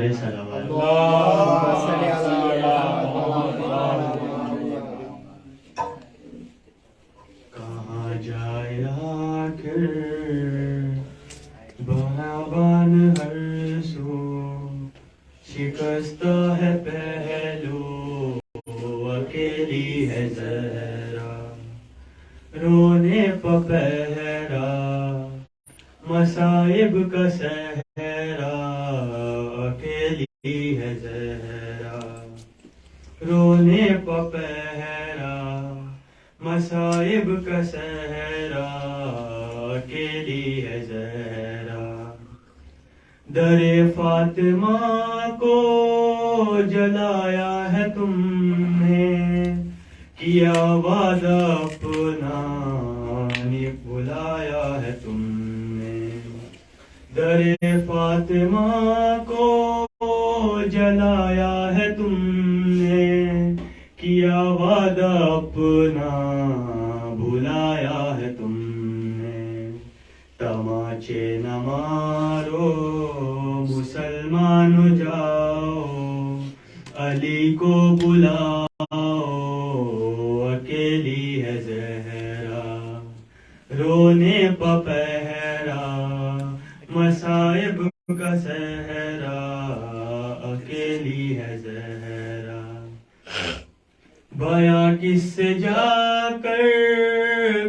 نعرے صلوات. کہاں جائے آخر بیابان ہر سو، شکستہ ہے پہلو اکیلی ہے زہرا، رونے پہ پہرا مصائب کا صحرا، اکیلی ہے زہرا، رونے پہ پہرا مصائب کا صحرا، اکیلی ہے زہرا. در فاطمہ کو جلایا ہے تم نے، کیا وعدہ اپنا بلایا ہے تم نے. در فاطمہ کو جلایا ہے تم نے، کیا وعدہ اپنا بھلایا ہے تم نے. تماچے نہ مارو مسلمان جاؤ، علی کو بلاؤ، اکیلی ہے زہرا، رونے پہ پہرا مصائب کا صحرا، اکیلی ہے زہرا. بیاں کس سے جا کر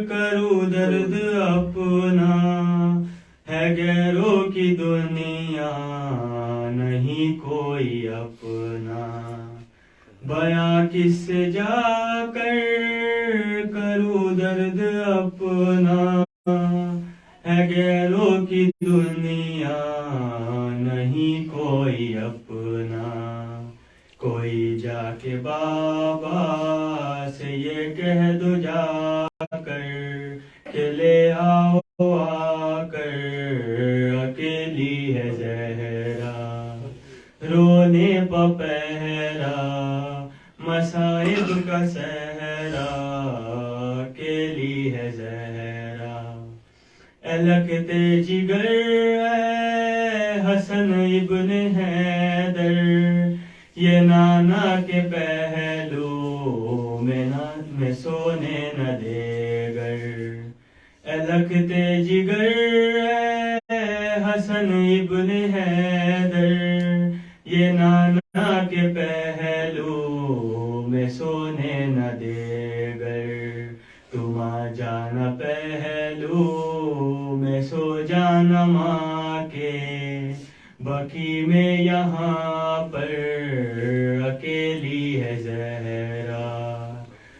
کروں درد اپنا، ہے غیروں کی دنیا نہیں کوئی اپنا. بیاں کس سے جا کر کروں درد اپنا، ہے غیروں کی دنیا نہیں کوئی اپنا. کوئی جا کے بابا سے یہ کہہ دو جا کر کہ لے آؤ آ کر، اکیلی ہے زہرا، رونے پہ پہرا مصائب کا صحرا، اکیلی ہے زہرا. اے لگتے جگر اے حسن ابن حیدر، یہ نانا کے پہلو میں سونے نہ دے گر. اے لگتے جگر اے حسن ابن حیدر، یہ نانا کے پہلو میں سونے نہ دے گر. تم آ جانا پہلو میں سو جانا ماں کے، بقی میں یہاں پر اکیلی ہے زہرا،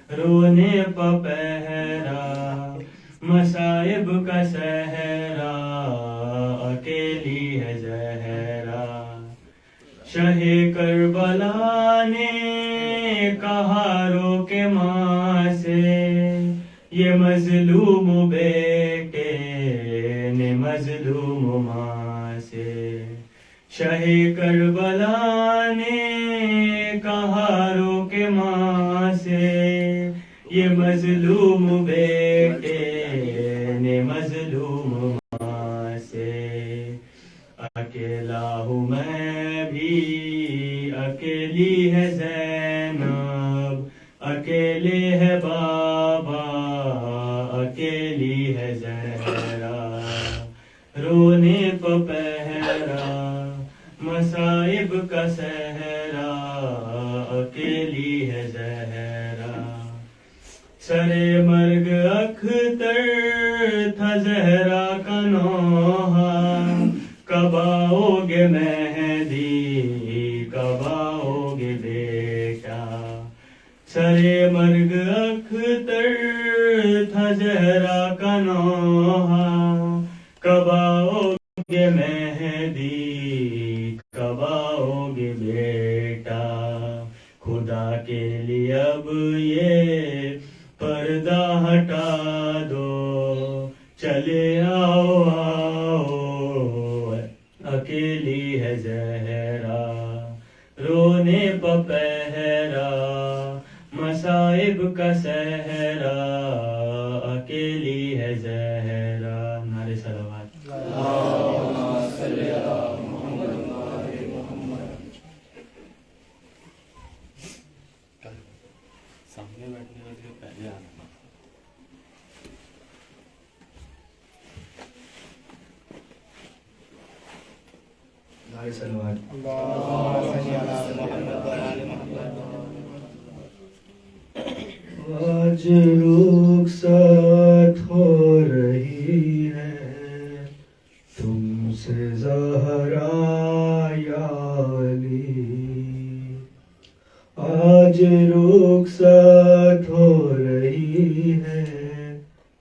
رونے پہ پہرا مصائب کا صحرا، اکیلی ہے زہرا. شہ کربلا نے کہا رو کے ماں سے، یہ مظلوم بیٹے نے مظلوم ماں سے. شہ کربلا نے کہا رو کے ماں سے، یہ مظلوم بیٹے نے مظلوم ماں سے. اکیلا ہوں میں بھی اکیلی ہے زینب، اکیلے ہے بابا اکیلی ہے زہرا، رونے پہ پہرا مصائب کا صحرا، اکیلی ہے زہرا. سرے مرگ اختر تھا زہرا کا نوحہ، کب آؤ گے مہدی کب آؤ گے بیٹا. سرے مرگ اختر تھا زہرا کا نوحہ، کب آؤ گے مہدی کب آؤ گے بیٹا. خدا کے لیے اب یہ پردہ ہٹا دو، چلے آؤ آؤ، اکیلی ہے زہرا، رونے پہ پہرا مصائب کا صحرا، اکیلی ہے زہرا. نعرے صلوات. آج رخصت ہو رہی ہے تم سے زہرا یا علی، آج رخصت ہو رہی ہے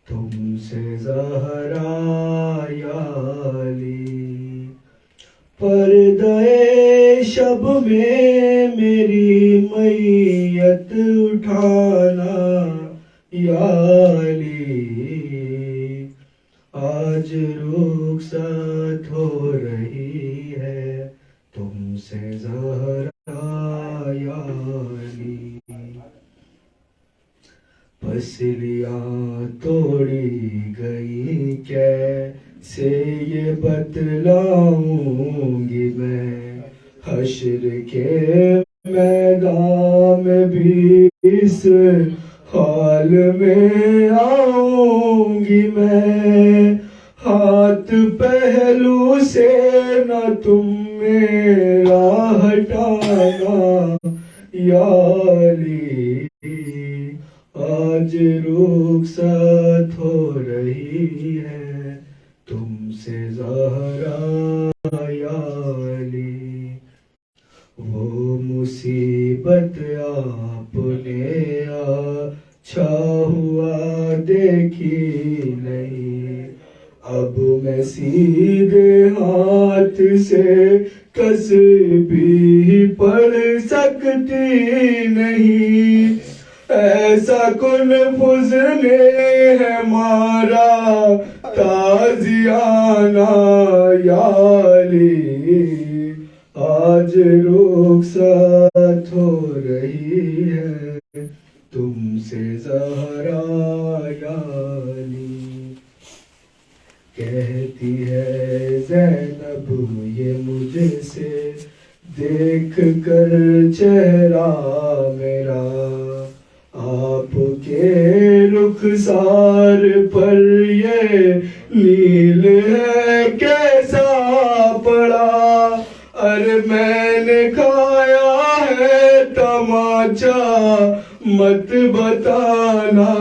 تم سے زہرا یا علی، پردے شب میں میری میت اٹھانا یا علی، آج رخصت ہو رہی ہے تم سے زہرا یا علی، پسلیاں توڑی گئی کیسے یہ بتلاؤں گی میں، حشر کے میدان میں بھی اس حال میں آؤں گی میں، ہاتھ پہلو سے نہ تم میرا ہٹانا یا علی، آج رخصت ہو رہی ہے تم سے زہرا یا علی، وہ مصیبت آپ نے اچھا ہوا دیکھی نہیں، اب میں سیدھے ہاتھ سے تسبیح پڑھ سکتی نہیں، ایسا کن فضلے ہے مارا تازیانہ یا علی، آج رخصت ہو رہی ہے تم سے زہرا یا علی، کہتی ہے زینب یہ مجھ سے دیکھ کر چہرہ میرا، آپ کے رخسار پر یہ نیل ہے کیسا پڑا، ارے میں نے کھایا ہے تماچا مت بتانا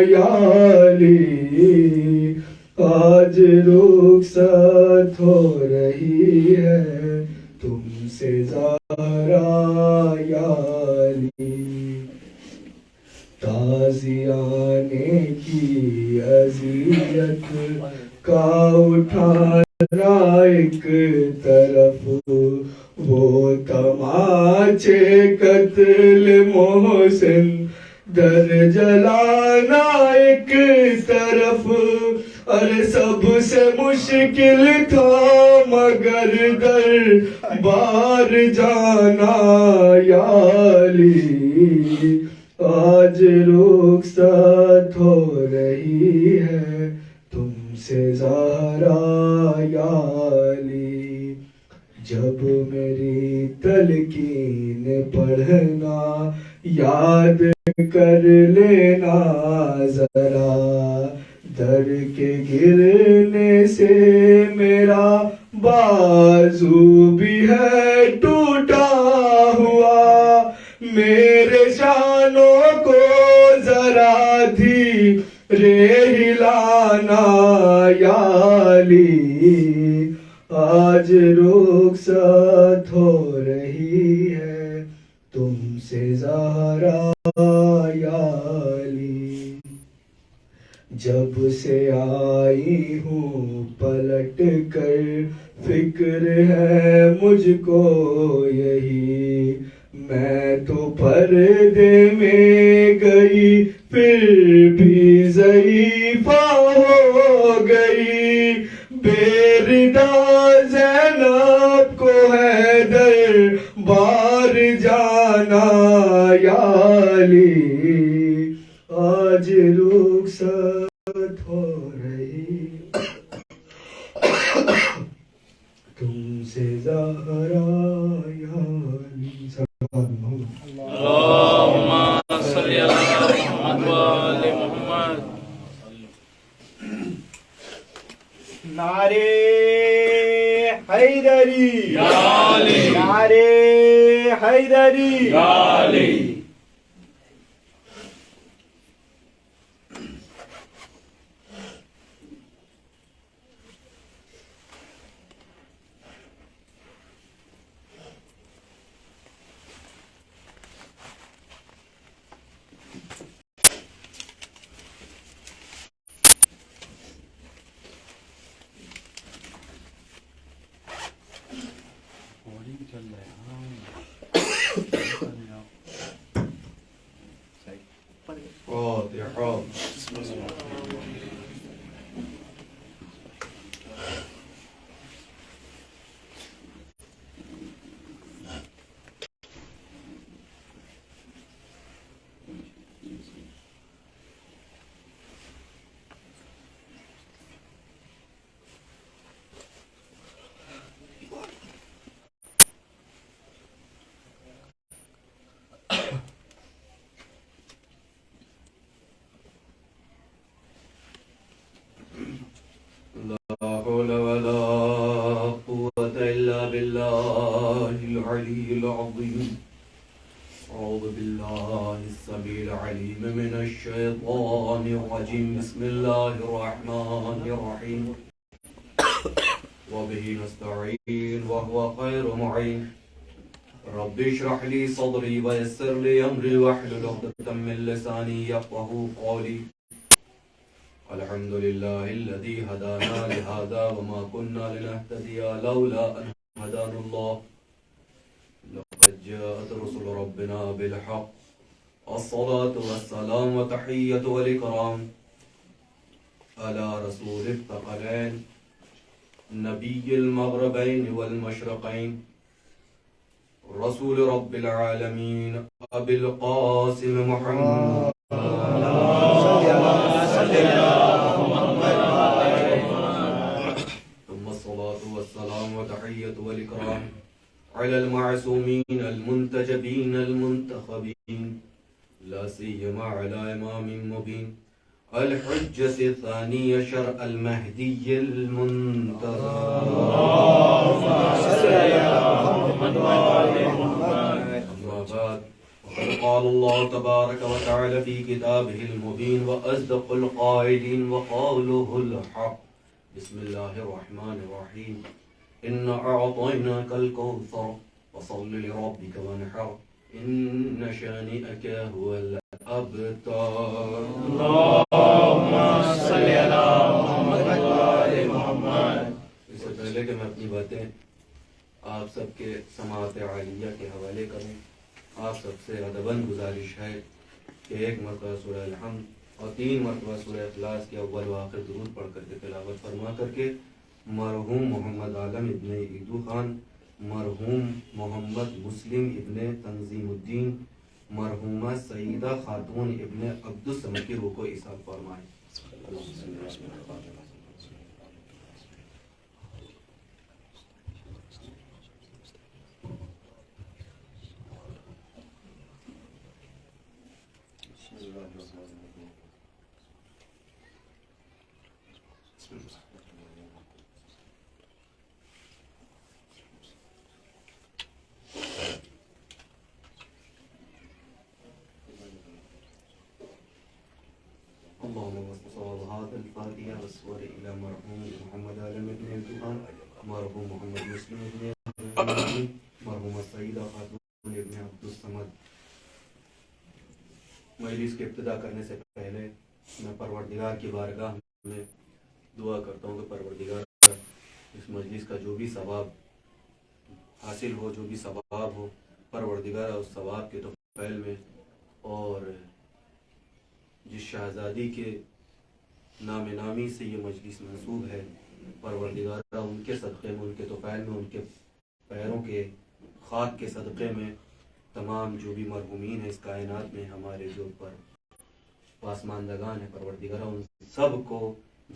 یا علی، آج رخصت ہو رہی ہے تم سے زہرا یا علی، تازیانے کی اذیت کا اٹھانا ایک طرف، وہ تماچے قتل محسن در جلانا ایک طرف، ارے سب سے مشکل تھا مگر در بار جانا یا علی، آج رخصت ہو رہی ہے تم سے زہرا یا علی، جب میری تلقین پڑھنا یاد کر لینا ذرا، در کے گرنے سے میرا بازو بھی ہے ٹوٹا ہوا، میرے شانوں کو ذرا دھیرے ہلانا یا علی، آج رخصت ہو رہی ہے تم سے زہرا یا علی، جب سے آئی ہوں پلٹ کر فکر ہے مجھ کو یہی، میں تو پردے میں گئی پھر بھی ضعیفہ ہو گئی، بے ردا زینب کو ہے دربار جانا یا علی، آج رخصت ہو رہی تم سے زہرا یا علی، اللہم صلی اللہ حیدری یا علی نعرے حیدری یا علی لا حول ولا قوة إلا بالله العلي العظيم. أعوذ بالله السميع العليم من الشيطان الرجيم. بسم الله الرحمن الرحيم. وبه نستعين وهو خير معين. رب اشرح لي صدري ويسر لي أمري واحلل عقدة من لساني يفقهوا قولي. الحمد لله الذي هدانا لهذا وما كنا لنهتدي لولا أن هدانا الله. لقد جاءت رسل ربنا بالحق. الصلاة والسلام وتحية والإكرام على رسول الثقلين نبي المغربين والمشرقين رسول رب العالمين أبي القاسم محمد ثم الصلاة والسلام وتحية والإكرام على المعصومين المنتجبين المنتخبين لا سيما على إمام مبين الحجة الثانية شرع المهدي المنتظر. أما بعد وقد قال الله تبارك وتعالى في كتابه المبين وأصدق القائلين وقوله الحق. بسم الله الرحمن الرحيم. إنا أعطيناك الكوثر فصل لربك وانحر إن شانئك هو الأبتر. اللهم صل علی محمد وآل محمد. اس سے پہلے کہ میں اپنی باتیں آپ سب کے سماعت عالیہ کے حوالے کروں، آپ سب سے ادباً گزارش ہے کہ ایک مرتبہ سورہ الحمد اور 3 مرتبہ سورہ اخلاص کے اول و آخر درود پڑھ کر کے تلاوت فرما کر کے مرحوم محمد عالم ابن عیدو خان، مرحوم محمد مسلم ابن تنظیم الدین، مرحومہ سیدہ خاتون ابن عبدالصمد کی روح کو ایصال فرمائیں. اللهم صل هذا الفاتحة والصور إلى مرحوم محمد عالم ابن الدخان، مرحوم محمد مسلم ابن مرحوم السیدہ خاتون ابن عبدالصمد. مجلس کی ابتدا کرنے سے پہلے میں پروردگار کی بارگاہ میں دعا کرتا ہوں کہ پروردگار اس مجلس کا جو بھی ثواب حاصل ہو، جو بھی ثواب ہو، پروردگار اس ثواب کے توفیل میں، اور جس شہزادی کے نام نامی سے یہ مجلس منسوب ہے، پروردگار ان کے صدقے میں، ان کے توفیل میں، ان کے پیروں کے خاک کے صدقے میں تمام جو بھی مرحومین ہیں اس کائنات میں، ہمارے جو پر پاسماندگان ہیں، پروردگار ان سب کو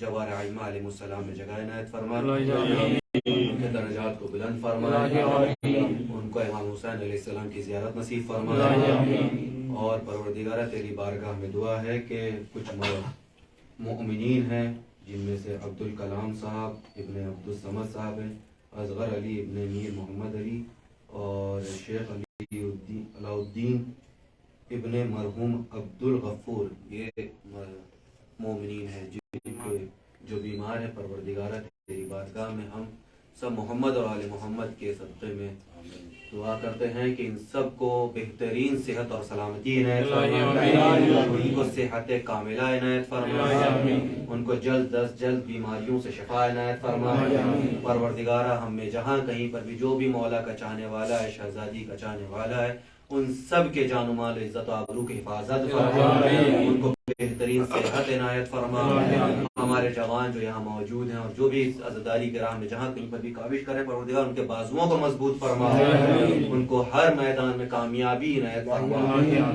جوار عائمہ علیہ السلام میں جگہ عنایت فرمائے، ان کے درجات کو بلند فرمائے، ان کو امام حسین علیہ السلام کی زیارت نصیب فرمائے. اور پروردگارہ تیری بارگاہ میں دعا ہے کہ کچھ مؤمنین ہیں جن میں سے عبدالکلام صاحب ابن عبدالصمد صاحب ہیں، اصغر علی ابن میر محمد علی اور شیخ علاء الدین ابن مرحوم عبد الغفور، یہ مومنین ہیں جن کے جو بیمار ہیں پروردگارہ تیری بارگاہ میں ہم سب محمد اور آل محمد کے صدقے میں دعا کرتے ہیں کہ ان سب کو بہترین صحت اور سلامتی عنایت فرما، ان کو صحت کاملہ عنایت فرما، ان کو جلد از جلد بیماریوں سے شفا عنایت فرما۔ پروردگارہ ہم میں جہاں کہیں پر بھی جو بھی مولا کا چاہنے والا ہے، شہزادی کا چاہنے والا ہے، ان سب کے جان و مال عزت و آبرو کی حفاظت فرما، ان کو بہترین صحت عنایت فرما۔ ہمارے جوان جو یہاں موجود ہیں اور جو بھی اس عزاداری کے راہ میں جہاں کہیں پر بھی کاوش کریں، پروردگار ان کے بازوؤں کو مضبوط فرما، ان کو ہر میدان میں کامیابی عنایت فرما،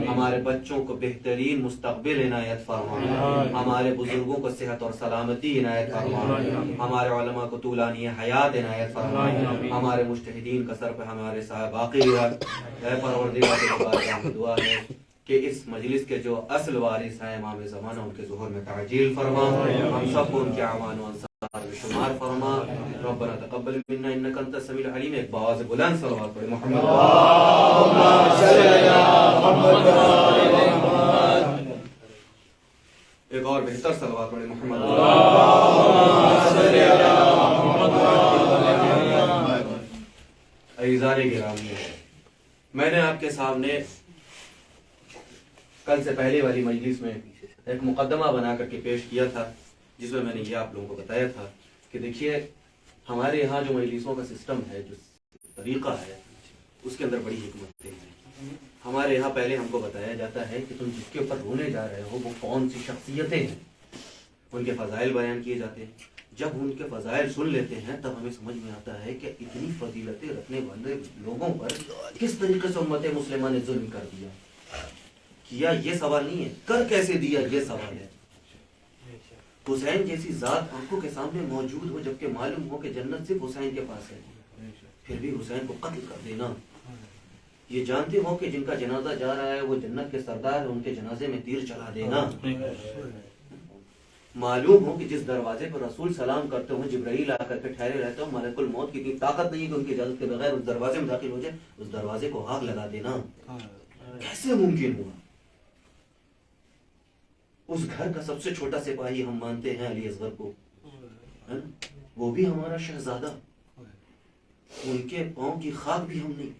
ہمارے بچوں کو بہترین مستقبل عنایت فرما، ہمارے بزرگوں کو صحت اور سلامتی عنایت فرما، ہمارے علماء کو طولانی حیات عنایت فرما، ہمارے مجتہدین کا سر پہ ہمارے سایہ باقی رکھ۔ اے پروردگار کے بارگاہ میں دعا ہے کہ اس مجلس کے جو اصل وارث ہیں امام زمانہ، ان کے ظہور میں تعجیل فرما، ہم سب کو ان کے اعوان و انصار میں شمار فرما۔ ربنا تقبل منا انک انت السمیع العلیم۔ ایک باز بلند صلوات پڑھیں محمد ایک اور بہتر صلوات پڑھیں محمد عزیزان گرامی، میں نے آپ کے سامنے کل سے پہلے والی مجلس میں ایک مقدمہ بنا کر کے پیش کیا تھا، جس میں نے یہ آپ لوگوں کو بتایا تھا کہ دیکھیے ہمارے یہاں جو مجلسوں کا سسٹم ہے، جو طریقہ ہے، اس کے اندر بڑی حکمتیں ہیں۔ ہمارے یہاں پہلے ہم کو بتایا جاتا ہے کہ تم جس کے اوپر رونے جا رہے ہو وہ کون سی شخصیتیں ہیں، ان کے فضائل بیان کیے جاتے ہیں۔ جب ان کے فضائل سن لیتے ہیں تب ہمیں سمجھ میں آتا ہے کہ اتنی فضیلتیں رکھنے والے لوگوں پر کس طریقے سے امت مسلمہ نے ظلم کر دیا۔ کیا یہ سوال نہیں ہے، کر کیسے دیا یہ سوال ہے۔ حسین جیسی ذات آنکھوں کے سامنے موجود ہو، جبکہ معلوم ہو کہ جنت صرف حسین کے پاس ہے، پھر بھی حسین کو قتل کر دینا۔ یہ جانتے ہو کہ جن کا جنازہ جا رہا ہے وہ جنت کے سردار ہیں، ان کے جنازے میں تیر چلا دینا۔ معلوم ہو کہ جس دروازے پر رسول سلام کرتے ہوں جبرائیل آ کر کے ٹھہرے رہتے ہو، ملک الموت کی اتنی طاقت نہیں ہے کہ ان کی اجازت کے بغیر اس دروازے میں داخل ہو جائے، اس دروازے کو آگ لگا دینا کیسے ممکن ہوا؟ اس گھر کا سب سے چھوٹا سپاہی ہم مانتے ہیں علی اصغر کو، وہ بھی ہمارا شہزادہ، ان کے پاؤں کی خاک بھی ہم نہیں،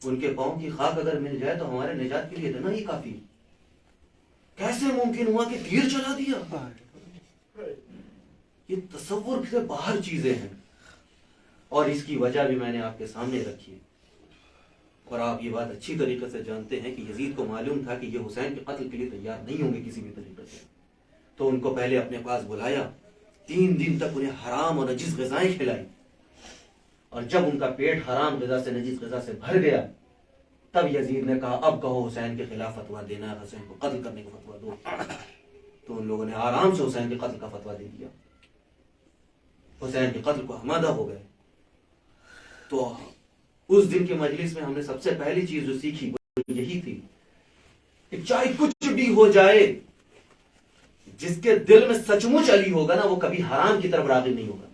ان کے پاؤں کی خاک اگر مل جائے تو ہمارے نجات کے لیے اتنا ہی کافی۔ کیسے ممکن ہوا کہ تیر چلا دیا؟ یہ تصور سے باہر چیزیں ہیں، اور اس کی وجہ بھی میں نے آپ کے سامنے رکھی ہے، اور آپ یہ بات اچھی طریقے سے جانتے ہیں کہ یزید کو معلوم تھا کہ یہ حسین کے قتل کے لیے تیار نہیں ہوں گے کسی بھی طریقے سے، تو ان کو پہلے اپنے پاس بلایا، 3 دن تک انہیں حرام اور نجس غذائیں کھلائی، اور جب ان کا پیٹ حرام غذا سے نجس غذا سے بھر گیا تب یزید نے کہا اب کہو حسین کے خلاف فتویٰ دینا ہے، حسین کو قتل کرنے کا فتویٰ دو۔ تو ان لوگوں نے آرام سے حسین کے قتل کا فتویٰ دے دیا، حسین کے قتل کو آمادہ ہو گئے۔ تو اس دن کے مجلس میں ہم نے سب سے پہلی چیز جو سیکھی وہ یہی تھی کہ چاہے کچھ بھی ہو جائے، جس کے دل میں سچ مچ علی ہوگا نا وہ کبھی حرام کی طرف راغب نہیں ہوگا،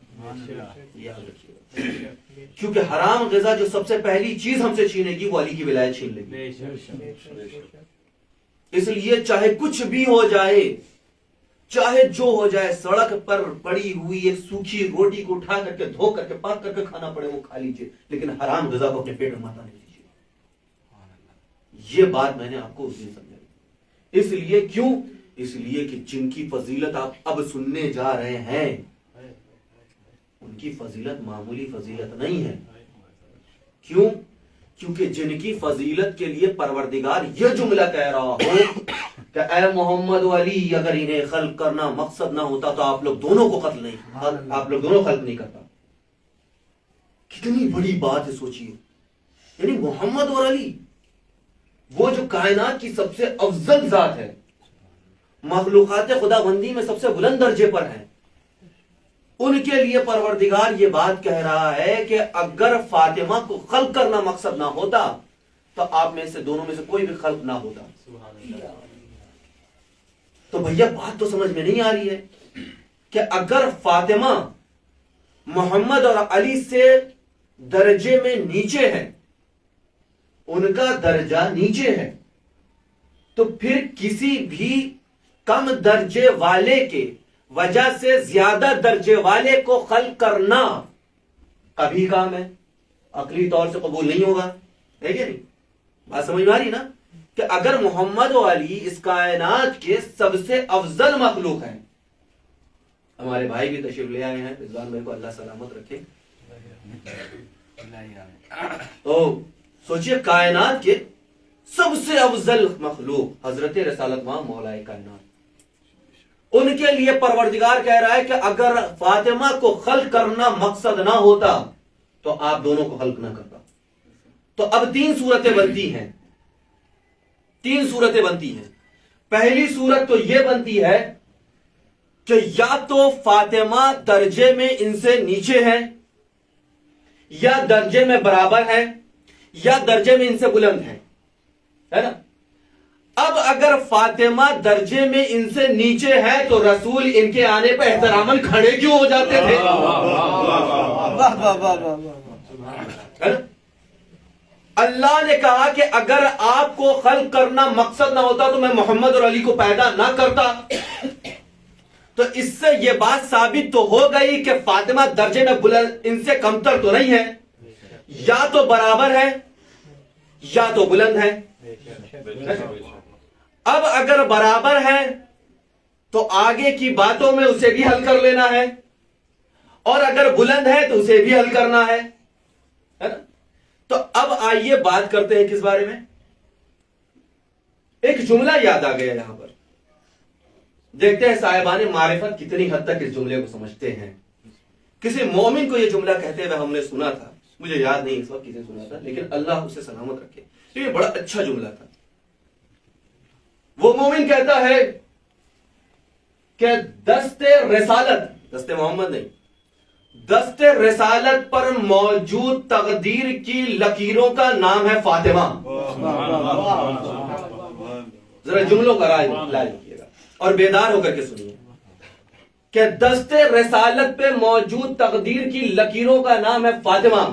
یاد رکھیے گا، کیونکہ حرام غذا جو سب سے پہلی چیز ہم سے چھینے گی وہ علی کی ولایت چھین لے گی۔ اس لیے چاہے کچھ بھی ہو جائے، چاہے جو ہو جائے، سڑک پر پڑی ہوئی ایک سوکھی روٹی کو اٹھا کر کے دھو کر کے پاک کر کے کھانا پڑے وہ کھا لیجیے، لیکن حرام غذا کو اپنے پیٹ میں مت آنے دیجیے۔ یہ بات میں نے آپ کو اس دن سمجھائی۔ اس لیے کیوں؟ اس لیے کہ جن کی فضیلت آپ اب سننے جا رہے ہیں ان کی فضیلت معمولی فضیلت نہیں ہے۔ کیوں؟ کیونکہ جن کی فضیلت کے لیے پروردگار یہ جملہ کہہ رہا ہو کہ اے محمد و علی اگر انہیں خلق کرنا مقصد نہ ہوتا تو آپ لوگ دونوں کو قتل نہیں، آپ لوگ دونوں خلق نہیں کرتا۔ کتنی بڑی بات ہے سوچئے، یعنی محمد اور علی وہ جو کائنات کی سب سے افضل ذات ہے، مخلوقات خدا بندی میں سب سے بلند درجے پر ہیں، ان کے لیے پروردگار یہ بات کہہ رہا ہے کہ اگر فاطمہ کو خلق کرنا مقصد نہ ہوتا تو آپ میں سے دونوں میں سے کوئی بھی خلق نہ ہوتا۔ تو بھیا بات تو سمجھ میں نہیں آ رہی ہے کہ اگر فاطمہ محمد اور علی سے درجے میں نیچے ہیں، ان کا درجہ نیچے ہے، تو پھر کسی بھی کم درجے والے کے وجہ سے زیادہ درجے والے کو خلق کرنا کبھی کام ہے، عقلی طور سے قبول نہیں ہوگا، ہے کہ نہیں؟ بات سمجھ میں آ رہی نا کہ اگر محمد و علی اس کائنات کے سب سے افضل مخلوق ہیں، ہمارے بھائی بھی تشریف لے آئے ہیں، رضوان بھائی کو اللہ سلامت رکھے، تو سوچئے کائنات کے سب سے افضل مخلوق حضرت رسالت ماں مولا کائنات، ان کے لیے پروردگار کہہ رہا ہے کہ اگر فاطمہ کو خلق کرنا مقصد نہ ہوتا تو آپ دونوں کو خلق نہ کرتا۔ تو اب تین صورتیں بنتی ہیں، پہلی صورت تو یہ بنتی ہے کہ یا تو فاطمہ درجے میں ان سے نیچے ہے، یا درجے میں برابر ہے، یا درجے میں ان سے بلند ہے نا؟ اب اگر فاطمہ درجے میں ان سے نیچے ہے تو رسول ان کے آنے پہ احتراماً کھڑے کیوں ہو جاتے تھے؟ اللہ نے کہا کہ اگر آپ کو خلق کرنا مقصد نہ ہوتا تو میں محمد اور علی کو پیدا نہ کرتا۔ تو اس سے یہ بات ثابت تو ہو گئی کہ فاطمہ درجے میں بلند ان سے کمتر تو نہیں ہے، یا تو برابر ہے یا تو بلند ہے۔ اب اگر برابر ہے تو آگے کی باتوں میں اسے بھی حل کر لینا ہے، اور اگر بلند ہے تو اسے بھی حل کرنا ہے نا؟ تو اب آئیے بات کرتے ہیں کس بارے میں؟ ایک جملہ یاد آ گیا یہاں پر، دیکھتے ہیں صاحبان معرفت کتنی حد تک اس جملے کو سمجھتے ہیں۔ کسی مومن کو یہ جملہ کہتے ہوئے ہم نے سنا تھا، مجھے یاد نہیں اس وقت کسی سنا تھا، لیکن اللہ اسے سلامت رکھے، یہ بڑا اچھا جملہ تھا۔ وہ مومن کہتا ہے کہ دست رسالت، دست محمد نہیں، دست رسالت پر موجود تقدیر کی لکیروں کا نام ہے فاطمہ۔ ذرا جملوں کا رائے لائیے گا اور بیدار ہو کر کے سنیے کہ دست رسالت پہ موجود تقدیر کی لکیروں کا نام ہے فاطمہ،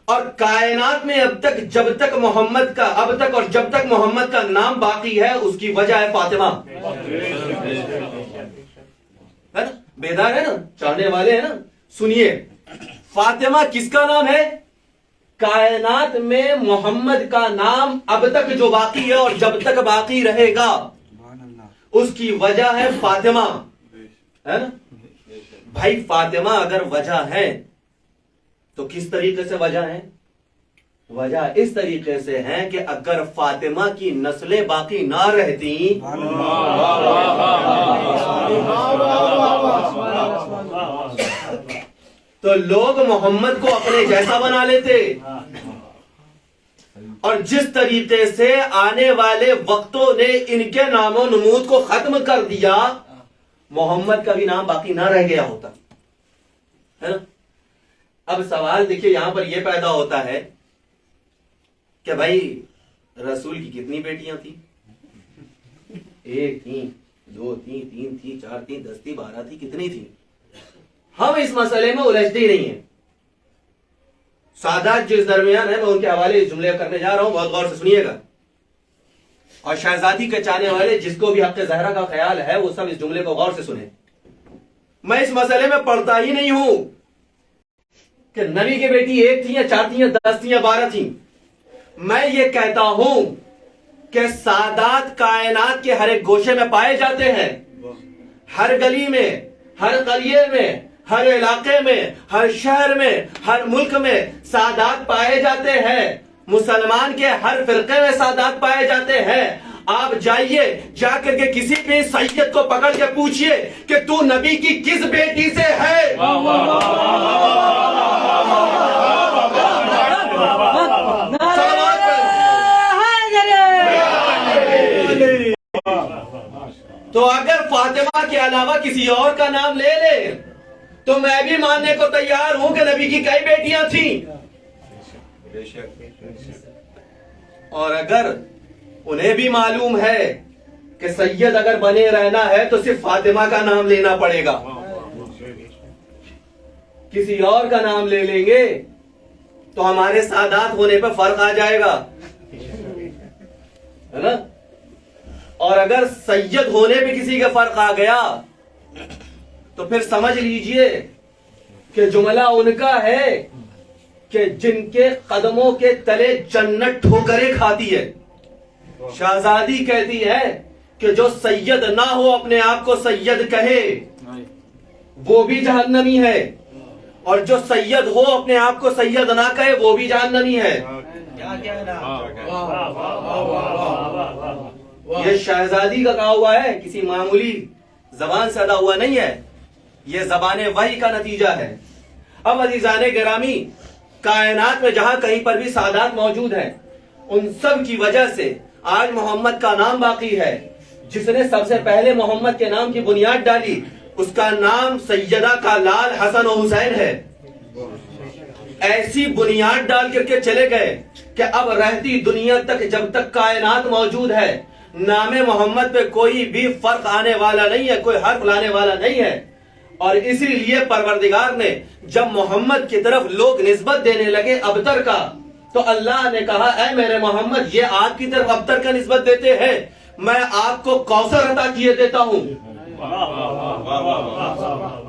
اور کائنات میں اب تک جب تک محمد کا اب تک اور جب تک محمد کا نام باقی ہے اس کی وجہ ہے فاطمہ، ہے نا؟ بیدار ہے نا، چاہنے والے ہیں نا، سنیے فاطمہ کس کا نام ہے؟ کائنات میں محمد کا نام اب تک جو باقی ہے اور جب تک باقی رہے گا اس کی وجہ ہے فاطمہ، ہے نا؟ بھائی فاطمہ اگر وجہ ہے تو کس طریقے سے وجہ ہے؟ وجہ اس طریقے سے ہے کہ اگر فاطمہ کی نسلیں باقی نہ رہتی تو لوگ محمد کو اپنے جیسا بنا لیتے، اور جس طریقے سے آنے والے وقتوں نے ان کے نام و نمود کو ختم کر دیا، محمد کا بھی نام باقی نہ رہ گیا ہوتا، ہے نا؟ اب سوال دیکھیے یہاں پر یہ پیدا ہوتا ہے کہ بھائی رسول کی کتنی بیٹیاں تھیں؟ ایک تھیں، دو تھیں، تین تھیں، چار تھیں، 10 تھیں، 12 تھیں، کتنی تھیں؟ ہم اس مسئلے میں الجھتے ہی نہیں ہیں۔ سادات جو اس درمیان ہے میں ان کے حوالے جملے کرنے جا رہا ہوں، بہت غور سے سنیے گا، اور شہزادی کے چاہنے والے جس کو بھی حق زہرا کا خیال ہے وہ سب اس جملے کو غور سے سنیں۔ میں اس مسئلے میں پڑھتا ہی نہیں ہوں کہ نبی کی بیٹی ایک تھی یا 4 تھی یا 10 تھی یا 12 تھی، میں یہ کہتا ہوں کہ سادات کائنات کے ہر ایک گوشے میں پائے جاتے ہیں، ہر گلی میں، ہر قریے میں، ہر علاقے میں، ہر شہر میں، ہر ملک میں سادات پائے جاتے ہیں، مسلمان کے ہر فرقے میں سادات پائے جاتے ہیں۔ آپ جائیے، جا کر کے کسی بھی سید کو پکڑ کے پوچھئے کہ تو نبی کی کس بیٹی سے ہے؟ تو اگر فاطمہ کے علاوہ کسی اور کا نام لے لے تو میں بھی ماننے کو تیار ہوں کہ نبی کی کئی بیٹیاں تھیں، اور اگر انہیں بھی معلوم ہے کہ سید اگر بنے رہنا ہے تو صرف فاطمہ کا نام لینا پڑے گا، کسی اور کا نام لے لیں گے تو ہمارے سادات ہونے پہ فرق آ جائے گا، ہے نا؟ اور اگر سید ہونے پہ کسی کا فرق آ گیا تو پھر سمجھ لیجئے کہ جملہ ان کا ہے کہ جن کے قدموں کے تلے جنت ٹھوکریں کھاتی ہے۔ شہزادی کہتی ہے کہ جو سید نہ ہو اپنے آپ کو سید کہے وہ بھی جہنمی ہے، اور جو سید ہو اپنے آپ کو سید نہ کہے وہ بھی جہنمی ہے۔ یہ شہزادی کا کہا ہوا ہے، کسی معمولی زبان سے ادا ہوا نہیں ہے، یہ زبان وحی کا نتیجہ ہے۔ اب عزیزان گرامی، کائنات میں جہاں کہیں پر بھی سادات موجود ہیں، ان سب کی وجہ سے آج محمد کا نام باقی ہے۔ جس نے سب سے پہلے محمد کے نام کی بنیاد ڈالی اس کا نام سیدہ کا لال حسن و حسین ہے۔ ایسی بنیاد ڈال کر کے چلے گئے کہ اب رہتی دنیا تک جب تک کائنات موجود ہے نام محمد پہ کوئی بھی فرق آنے والا نہیں ہے، کوئی حرف لانے والا نہیں ہے۔ اور اسی لیے پروردگار نے جب محمد کی طرف لوگ نسبت دینے لگے ابتر کا، تو اللہ نے کہا اے میرے محمد، یہ آپ کی طرف ابتر کا نسبت دیتے ہیں، میں آپ کو کوثر عطا کیے دیتا ہوں۔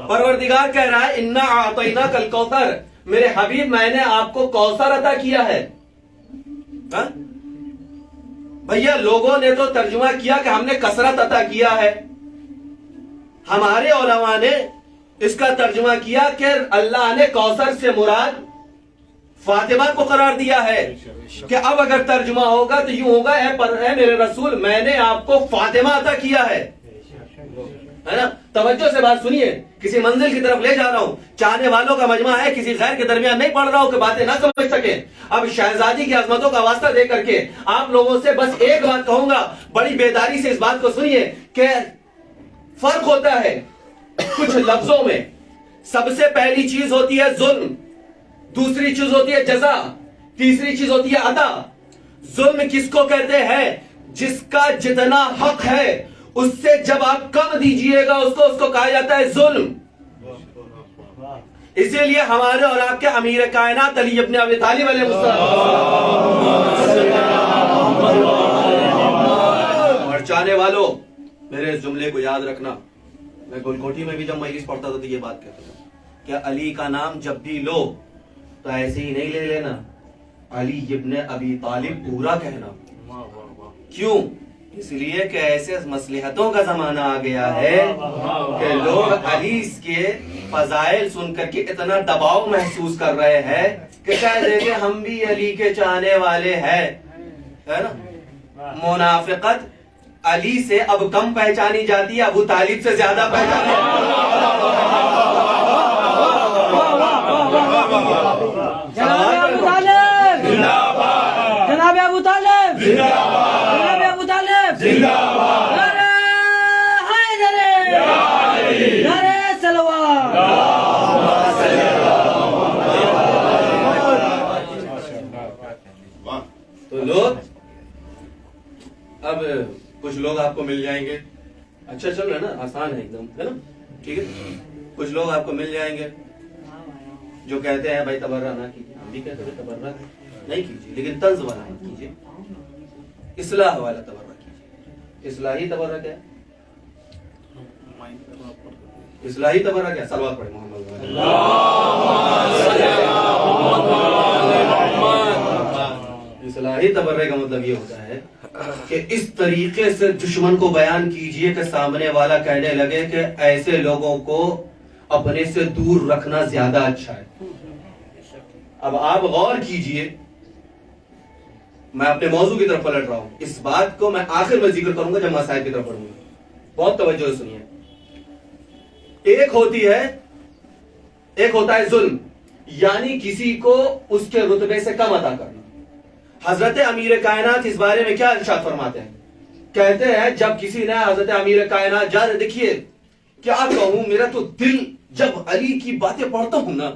پروردگار کہہ رہا ہے انا اعطیناک الکوثر، میرے حبیب میں نے آپ کو کوثر عطا کیا ہے۔ بھیا لوگوں نے تو ترجمہ کیا کہ ہم نے کثرت عطا کیا ہے، ہمارے علماء نے اس کا ترجمہ کیا کہ اللہ نے کوثر سے مراد فاطمہ کو قرار دیا ہے، کہ اب اگر ترجمہ ہوگا تو یوں ہوگا اے میرے رسول، میں نے آپ کو فاطمہ عطا کیا ہے نا؟ توجہ سے بات سنیے، کسی منزل کی طرف لے جا رہا ہوں، چاہنے والوں کا مجمع ہے، کسی غیر کے درمیان نہیں پڑھ رہا ہوں کہ باتیں نہ سمجھ سکیں۔ اب شہزادی کی عظمتوں کا واسطہ دے کر کے آپ لوگوں سے بس ایک بات کہوں گا، بڑی بیداری سے اس بات کو سنیے کہ فرق ہوتا ہے کچھ لفظوں میں۔ سب سے پہلی چیز ہوتی ہے ظلم، دوسری چیز ہوتی ہے جزا، تیسری چیز ہوتی ہے عطا۔ ظلم کس کو کہتے ہیں؟ جس کا جتنا حق ہے اس سے جب آپ کم دیجئے گا اس کو کہا جاتا ہے ظلم۔ اسی لیے ہمارے اور آپ کے امیر کائنات علی ابن ابی طالب علیہ السلام، اور چاہنے والوں میرے اس جملے کو یاد رکھنا، میں گلکوٹی میں بھی جب مجلس پڑھتا تھا تو یہ بات کہتا تھا کہ علی کا نام جب بھی لو تو ایسے ہی نہیں لے لینا، علی ابن ابی طالب پورا کہنا۔ کیوں؟ اس لیے کہ ایسے مصلحتوں کا زمانہ آ گیا ہے کہ لوگ علی کے فضائل سن کر کے اتنا دباؤ محسوس کر رہے ہیں کہ کہہ دیں گے ہم بھی علی کے چاہنے والے ہیں، ہے نا؟ منافقت علی سے اب کم پہچانی جاتی ہے، ابو طالب سے زیادہ پہچانی جناب ابو طالب، جناب ابو طالب زندہ باد، نعرہ حیدری، نعرہ صلوات۔ تو لوگ اب کچھ لوگ آپ کو مل جائیں گے، اچھا چل رہا ہے نا، آسان ہے ایک دم، ہے نا؟ ٹھیک ہے، کچھ لوگ آپ کو مل جائیں گے جو کہتے ہیں بھائی تبرہ نہ کیجیے، ہم بھی کہتے ہیں تبرہ نہیں کیجیے لیکن طنز والا مت کیجیے، اصلاح والا تبرہ کیجیے۔ اصلاحی تبرہ کیا ہے؟ اصلاحی تبرہ کیا؟ صلوات پڑھیں محمد۔ اصلاحی تبرہ کا مطلب یہ ہوتا ہے کہ اس طریقے سے دشمن کو بیان کیجئے کہ سامنے والا کہنے لگے کہ ایسے لوگوں کو اپنے سے دور رکھنا زیادہ اچھا ہے۔ اب آپ غور کیجئے، میں اپنے موضوع کی طرف پلٹ رہا ہوں، اس بات کو میں آخر میں ذکر کروں گا جب مسائل کی طرف پڑھوں گا، بہت توجہ سے سنیے۔ ایک ہوتا ہے ظلم، یعنی کسی کو اس کے رتبے سے کم عطا کرنا۔ حضرت امیر کائنات اس بارے میں کیا ارشاد فرماتے ہیں؟ کہتے ہیں جب کسی نے حضرت امیر کائنات جا رہے، دیکھیے کیا کہوں، میرا تو دل جب علی کی باتیں پڑھتا ہوں نا،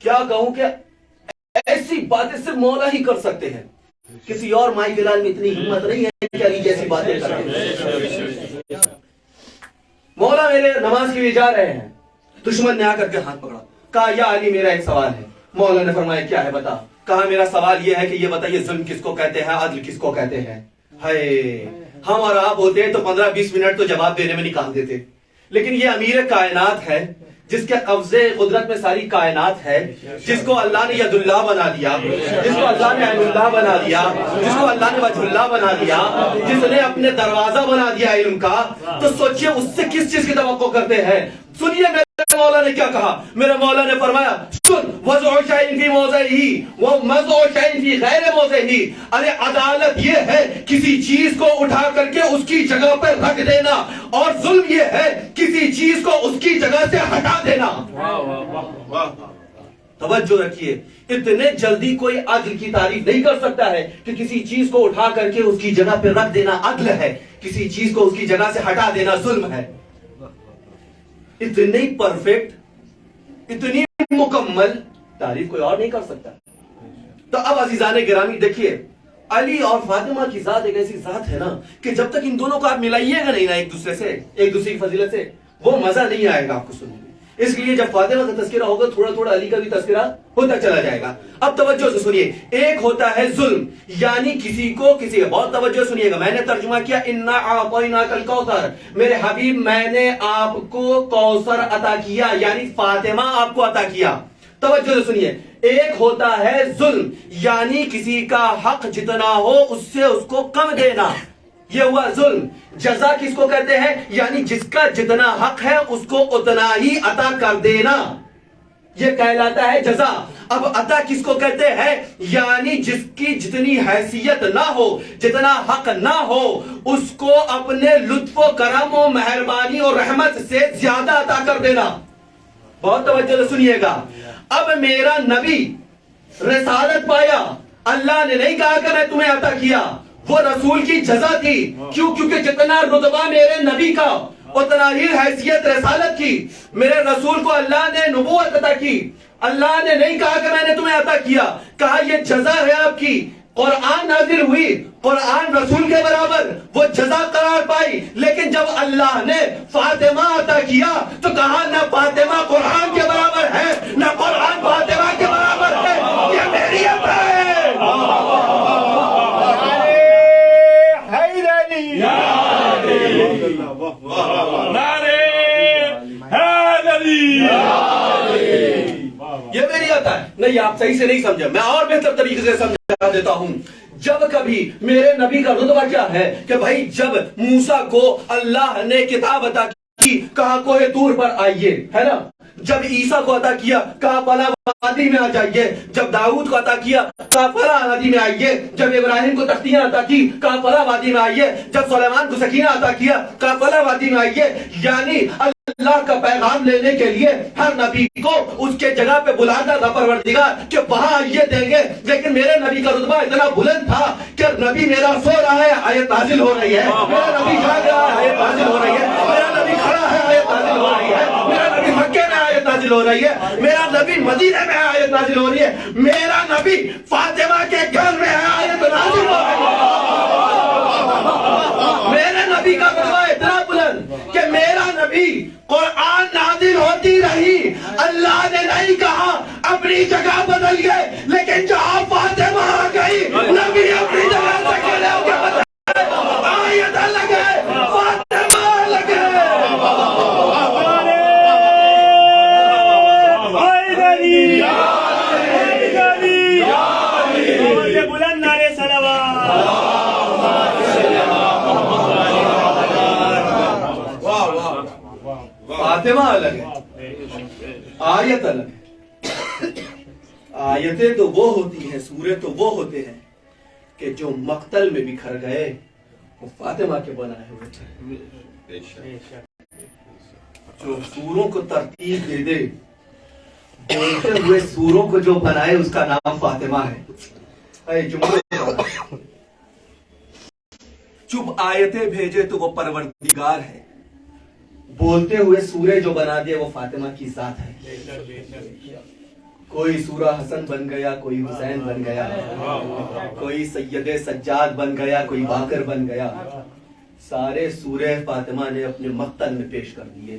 کیا کہوں کہ ایسی باتیں صرف مولا ہی کر سکتے ہیں، کسی اور مائی بلال میں اتنی ہمت نہیں ہے کہ علی جیسی باتیں کریں۔ مولا میرے نماز کے لیے جا رہے ہیں، دشمن نے آ کر کے ہاتھ پکڑا، کہا یا علی میرا ایک سوال ہے. مولا نے فرمایا کیا ہے بتا. کہا میرا سوال یہ ہے کہ یہ بتائیے ظلم کس کو کہتے ہیں, عدل کس کو کہتے ہیں. ہائے ہم اور آپ ہوتے ہیں تو 15-20 منٹ تو جواب دینے میں نکال دیتے, لیکن یہ امیر کائنات ہے جس کے قبضے قدرت میں ساری کائنات ہے, جس کو اللہ نے ید اللہ بنا دیا, جس کو اللہ نے عین اللہ بنا دیا, جس کو اللہ نے وجہ اللہ بنا دیا, جس نے اپنے دروازہ بنا دیا علم کا, تو سوچئے اس سے کس چیز کی توقع کرتے ہیں. سنیے میرے مولا نے کیا کہا. میرے مولا نے فرمایا سن وضع شیء فی موضعہ ومضع شیء فی غیر موضعہ. ارے عدالت یہ ہے کسی چیز کو اٹھا کر کے اس کی جگہ پہ رکھ دینا, اور ظلم یہ ہے کسی چیز کو اس کی جگہ سے ہٹا دینا. توجہ رکھیے, اتنے جلدی کوئی عدل کی تعریف نہیں کر سکتا ہے کہ کسی چیز کو اٹھا کر کے اس کی جگہ پہ رکھ دینا عدل ہے, کسی چیز کو اس کی جگہ سے ہٹا دینا ظلم ہے. اتنی پرفیکٹ, اتنی مکمل تعریف کوئی اور نہیں کر سکتا. تو اب عزیزان گرامی دیکھیے, علی اور فاطمہ کی ذات ایک ایسی ذات ہے نا کہ جب تک ان دونوں کو آپ ملائیے گا نہیں نا ایک دوسرے سے, ایک دوسرے کی فضیلت سے, وہ مزہ نہیں آئے گا آپ کو سننے میں. اس لیے جب فاطمہ کا تذکرہ ہوگا تھوڑا تھوڑا علی کا بھی تذکرہ ہوتا چلا جائے گا. اب توجہ سے سنیے, ایک ہوتا ہے ظلم, یعنی کسی کو کسی, بہت توجہ سنیے گا, میں نے ترجمہ کیا انا اعطیناک الکوثر, میرے حبیب میں نے آپ کو کوثر عطا کیا, یعنی فاطمہ آپ کو عطا کیا. توجہ سے سنیے, ایک ہوتا ہے ظلم, یعنی کسی کا حق جتنا ہو اس سے اس کو کم دینا, یہ ہوا ظلم. جزا کس کو کہتے ہیں, یعنی جس کا جتنا حق ہے اس کو اتنا ہی عطا کر دینا, یہ کہلاتا ہے جزا. اب عطا کس کو کہتے ہیں, یعنی جس کی جتنی حیثیت نہ ہو, جتنا حق نہ ہو, اس کو اپنے لطف و کرم و مہربانی اور رحمت سے زیادہ عطا کر دینا. بہت توجہ سے سنیے گا. اب میرا نبی رسالت پایا, اللہ نے نہیں کہا کہ میں تمہیں عطا کیا, وہ رسول کی جزا تھی. کیوں؟ کیونکہ جتنا رتبہ میرے نبی کا اتنا ہی حیثیت رسالت کی. میرے رسول کو اللہ نے نبوت عطا کی, اللہ نے نہیں کہا کہ میں نے تمہیں عطا کیا, کہا یہ جزا ہے آپ کی. قرآن نازل ہوئی, قرآن رسول کے برابر, وہ جزا قرار پائی. لیکن جب اللہ نے فاطمہ عطا کیا تو کہا نہ فاطمہ قرآن کے برابر ہے, نہ قرآن فاطمہ کے برابر ہے, یہ میری عطا ہے. یہ میری عطا ہے. نہیں, آپ صحیح سے نہیں سمجھا, میں اور بہتر طریقے سے سمجھا دیتا ہوں. جب کبھی میرے نبی کا رتبہ کیا ہے کہ بھائی جب موسیٰ کو اللہ نے کتاب عطا کی, کہا کوہ طور پر آئیے, ہے نا. جب عیسیٰ کو عطا کیا کہا فلاں وادی میں آ جائیے, جب داؤد کو عطا کیا کہا فلاں وادی میں آئیے, جب ابراہیم کو تختیاں عطا کی کہا فلاں وادی میں آئیے, جب سلیمان کو سکینہ عطا کیا کہا فلاں وادی میں آئیے. یعنی اللہ کا پیغام لینے کے لیے ہر نبی کو اس کے جگہ پہ بلاتا تھا پروردگار کہ وہاں یہ دیں گے. لیکن میرے نبی کا رتبہ اتنا بلند تھا کہ نبی میرا سو رہا ہے, آیت نازل ہو رہی ہے, میرا نبی جاگ رہا ہے, آیت نازل ہو رہی ہے, میرا نبی کھڑا ہے, آیت نازل ہو رہی ہے, میرا نبی مکے میں آیت نازل ہو رہی ہے, میرا نبی مدینے میں آیت نازل ہو رہی ہے, میرا نبی فاطمہ کے گھر میں آیت نازل ہو رہی ہے. میرے نبی کا رتبہ اتنا بلند کہ میرا نبی قرآن نازل ہوتی رہی, اللہ نے نہیں کہا اپنی جگہ بدل گئے, لیکن جہاں فاطمہ آ گئی نبی اپنی جگہ سے کھڑے ہو کے بدل گئے, آیت الگ ہے, فاطمہ الگ ہے. بلند نعرے صلوات. فاطمہ الگ ہے, آیت الگ ہے. آیتیں تو وہ ہوتی ہیں, سورے تو وہ ہوتے ہیں کہ جو مقتل میں بکھر گئے وہ فاطمہ کے بنائے ہوئے تھے. جو سوروں کو ترتیب دے دے, بولتے ہوئے سوروں کو جو بنائے اس کا نام فاطمہ ہے. چپ آیتیں بھیجے تو وہ پروردگار ہے, بولتے ہوئے سورے جو بنا دے وہ فاطمہ کی ذات ہے. کوئی سورہ حسن بن گیا, کوئی حسین بن گیا, کوئی سید سجاد بن گیا, کوئی باقر بن گیا, سارے سورہ فاطمہ نے اپنے مقتل میں پیش کر دیے.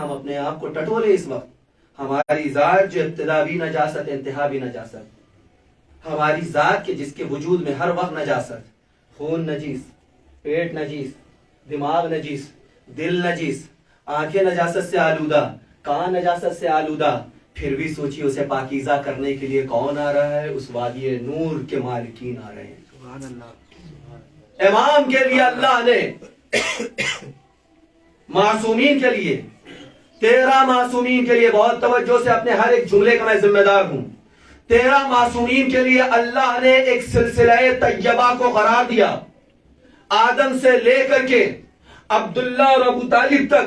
ہم اپنے آپ کو ٹٹولے اس وقت. ہماری ذات جو ابتدا بھی نجاست انتہا بھی نجاست, ہماری ذات کے جس کے وجود میں ہر وقت نجاست, خون نجیس, پیٹ نجیس, دماغ نجیس, دل نجیس, آنکھیں نجاست سے آلودہ, کان نجاست سے آلودہ, پھر بھی سوچیے اسے پاکیزہ کرنے کے لیے کون آ رہا ہے؟ اس وادی نور کے مالکین آ رہے ہیں. سبحان اللہ. امام کے لیے اللہ نے معصومین کے لیے 13 معصومین کے لیے, بہت توجہ سے اپنے ہر ایک جملے کا میں ذمہ دار ہوں, 13 معصومین کے لیے اللہ نے ایک سلسلہ طیبہ کو قرار دیا. آدم سے لے کر کے عبداللہ اور ابو طالب تک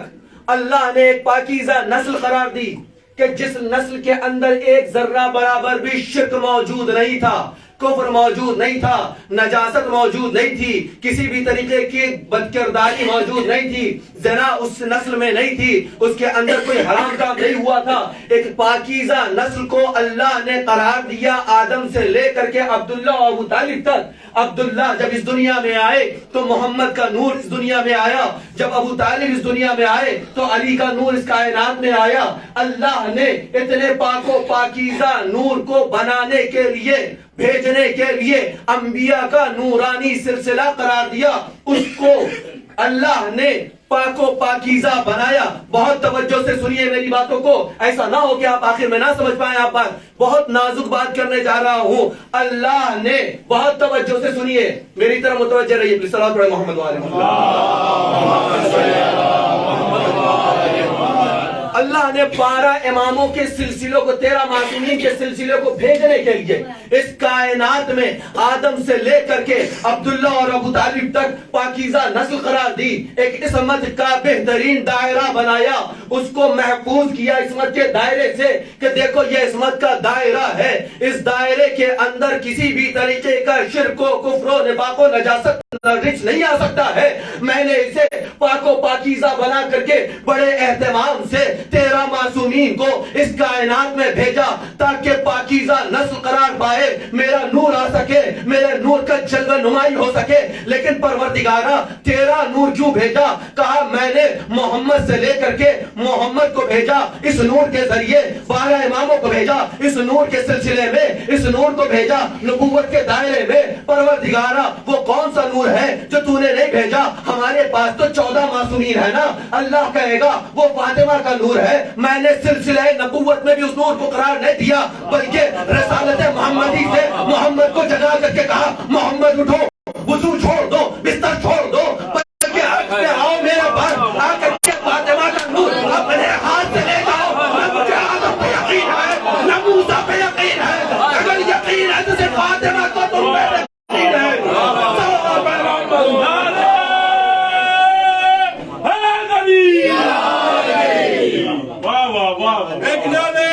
اللہ نے ایک پاکیزہ نسل قرار دی کہ جس نسل کے اندر ایک ذرہ برابر بھی شرک موجود نہیں تھا, کفر موجود نہیں تھا, نجاست موجود نہیں تھی, کسی بھی طریقے کی بدکرداری موجود نہیں تھی, زنا اس نسل میں نہیں تھی, اس کے اندر کوئی حرام کام نہیں ہوا تھا. ایک پاکیزہ نسل کو اللہ نے قرار دیا آدم سے لے کر کے عبداللہ اور ابو طالب تک. عبداللہ جب اس دنیا میں آئے تو محمد کا نور اس دنیا میں آیا, جب ابو طالب اس دنیا میں آئے تو علی کا نور اس کائنات میں آیا. اللہ نے اتنے پاک و پاکیزہ نور کو بنانے کے لیے, بھیجنے کے لیے انبیاء کا نورانی سلسلہ قرار دیا. اس کو اللہ نے پاک و پاکیزہ بنایا. بہت توجہ سے سنیے میری باتوں کو, ایسا نہ ہو کہ آپ آخر میں نہ سمجھ پائیں. آپ بات بہت نازک بات کرنے جا رہا ہوں. اللہ نے, بہت توجہ سے سنیے, میری طرف متوجہ رہیے, پلیز صلوات پڑھیں محمد وعلی اللہ نے 12 اماموں کے سلسلوں کو, 13 معصومین کے سلسلے کو بھیجنے کے لیے اس کائنات میں آدم سے لے کر کے عبداللہ اور ابو طالب تک پاکیزہ نسل قرار دی. ایک عصمت کا بہترین دائرہ بنایا, اس کو محفوظ کیا عصمت کے دائرے سے کہ دیکھو یہ عصمت کا دائرہ ہے, اس دائرے کے اندر کسی بھی طریقے کا شرک و کفر و نفاق و نجاست رچ نہیں آ سکتا ہے. میں نے اسے پاک و پاکیزہ بنا کر کے بڑے اہتمام سے 13 معصومین کو اس کائنات میں بھیجا تاکہ پاکیزہ نسل قرار پائے, میرا نور آ سکے, میرے نور کا جلوہ نمائی ہو سکے. لیکن پروردگارہ 13 نور کیوں بھیجا؟ کہا میں نے محمد سے لے کر کے محمد کو بھیجا, اس نور کے ذریعے 12 اماموں کو بھیجا, اس نور کے سلسلے میں اس نور کو بھیجا نبوت کے دائرے میں. پروردگارہ وہ کون سا نور ہے جو تو نے نہیں بھیجا؟ ہمارے پاس تو 14 معصومین ہے نا. اللہ کہے گا وہ فاطمہ کا نور ہے. میں نے سلسلہ نبوت میں بھی اس نور کو قرار نہیں دیا, بلکہ رسالت محمدی سے محمد کو جگا کر کے کہا محمد اٹھو, وضو چھوڑ دو, بستر چھوڑ دو, بلکہ آؤ میرے پاس, آ کر کے فاطمہ کا نور اپنے ہاتھ سے لے جاؤ. نہ مجھے آدم پہ یقین ہے, نہ موسیٰ پہ یقین ہے, اگر یقین ہے تو صرف فاطمہ کو تم پہ یقین ہے. ایک نعرے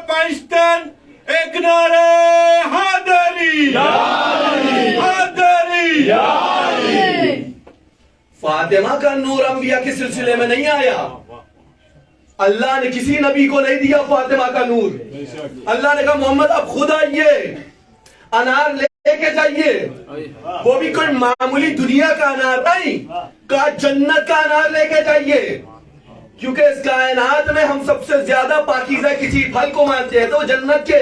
پاکستان, ایک نعرے حیدری, حیدری. فاطمہ کا نور انبیاء کے سلسلے میں نہیں آیا. اللہ نے کسی نبی کو نہیں دیا فاطمہ کا نور. اللہ نے کہا محمد اب خود آئیے, انار لے کے جائیے, وہ بھی کوئی معمولی دنیا کا انار نہیں, کہا جنت کا انار لے کے جائیے, کیونکہ اس کائنات میں ہم سب سے زیادہ پاکیزہ کسی پھل کو مانتے ہیں تو جنت کے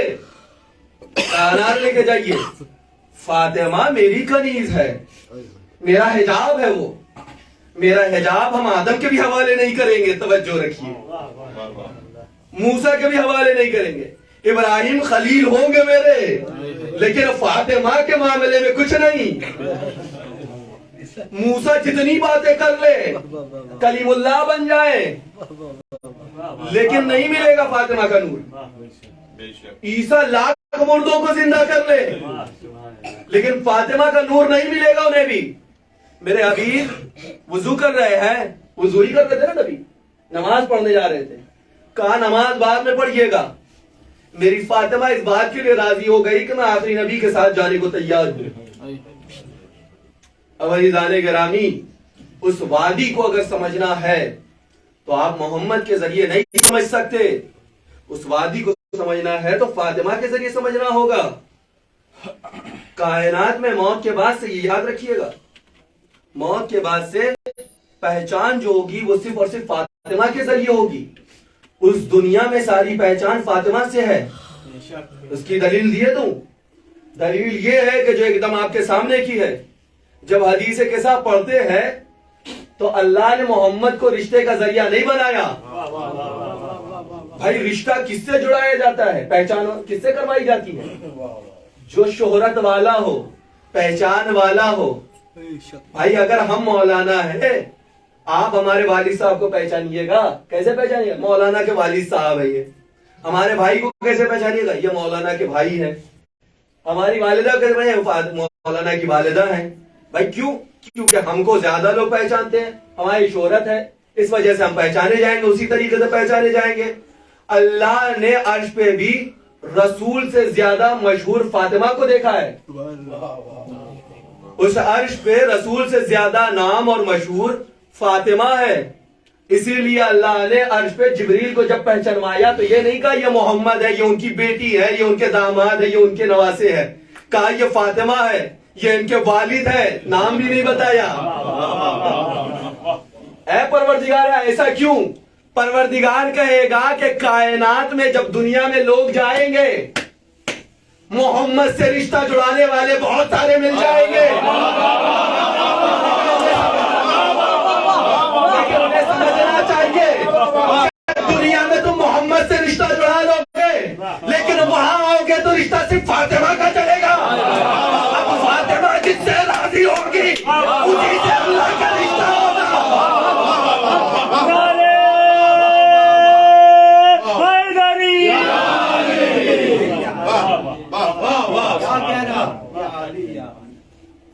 انار لے کے جائیے. فاطمہ میری کنیز ہے, میرا حجاب ہے, وہ میرا حجاب ہم آدم کے بھی حوالے نہیں کریں گے, توجہ رکھیے, موسیٰ کے بھی حوالے نہیں کریں گے, ابراہیم خلیل ہوں گے میرے, لیکن فاطمہ کے معاملے میں کچھ نہیں. موسیٰ جتنی باتیں کر لے, کلیم اللہ بن جائیں, لیکن نہیں ملے گا فاطمہ کا نور. عیسیٰ لاکھ مردوں کو زندہ کر لے, لیکن فاطمہ کا نور نہیں ملے گا انہیں بھی. میرے حبیب وضو کر رہے ہیں, وضو ہی کر رہے تھے نا نبی, نماز پڑھنے جا رہے تھے, کہا نماز بعد میں پڑھیے گا. میری فاطمہ اس بات کے لیے راضی ہو گئی کہ میں آخری نبی کے ساتھ جانے کو تیار ہوں. اب عزیزان گرامی, اس وادی کو اگر سمجھنا ہے تو آپ محمد کے ذریعے نہیں سمجھ سکتے. اس وادی کو سمجھنا ہے تو فاطمہ کے ذریعے سمجھنا ہوگا. کائنات میں موت کے بعد سے یہ یاد رکھیے گا, موت کے بعد سے پہچان جو ہوگی وہ صرف اور صرف فاطمہ کے ذریعے ہوگی. اس دنیا میں ساری پہچان فاطمہ سے ہے. اس کی دلیل دیے دوں. دلیل یہ ہے کہ جو ایک دم آپ کے سامنے کی ہے. جب حدیث قصہ پڑھتے ہیں تو اللہ نے محمد کو رشتے کا ذریعہ نہیں بنایا. بھائی رشتہ کس سے جڑایا جاتا ہے؟ پہچان کس سے کروائی جاتی ہے؟ جو شہرت والا ہو، پہچان والا ہو. بھائی اگر ہم مولانا ہے، آپ ہمارے والد صاحب کو پہچانیے گا، کیسے پہچانیے گا؟ مولانا کے والد صاحب ہے یہ. ہمارے بھائی کو کیسے پہچانیے گا؟ یہ مولانا کے بھائی ہے. ہماری والدہ کیسے مولانا کی والدہ ہے. بھائی کیوں؟ کیونکہ ہم کو زیادہ لوگ پہچانتے ہیں، ہماری شہرت ہے، اس وجہ سے ہم پہچانے جائیں گے، اسی طریقے سے پہچانے جائیں گے. اللہ نے عرش پہ بھی رسول سے زیادہ مشہور فاطمہ کو دیکھا ہے. اس عرش پہ رسول سے زیادہ نام اور مشہور فاطمہ ہے. اسی لیے اللہ نے عرش پہ جبریل کو جب پہچانوایا تو یہ نہیں کہا یہ محمد ہے، یہ ان کی بیٹی ہے، یہ ان کے داماد ہے، یہ ان کے نواسے ہے. کہا یہ فاطمہ ہے، یہ ان کے والد ہے، نام بھی نہیں بتایا. اے پروردگار ایسا کیوں؟ پروردگار کہے گا کہ کائنات میں جب دنیا میں لوگ جائیں گے محمد سے رشتہ جڑانے والے بہت سارے مل جائیں گے، لیکن انہیں سمجھنا چاہیے دنیا میں تم محمد سے رشتہ جڑا لو گے لیکن وہاں آؤ گے تو رشتہ صرف فاطمہ کا چلے گا. اب فاطمہ جس سے راضی ہوگی اسی سے اللہ کا رشتہ ہوگا.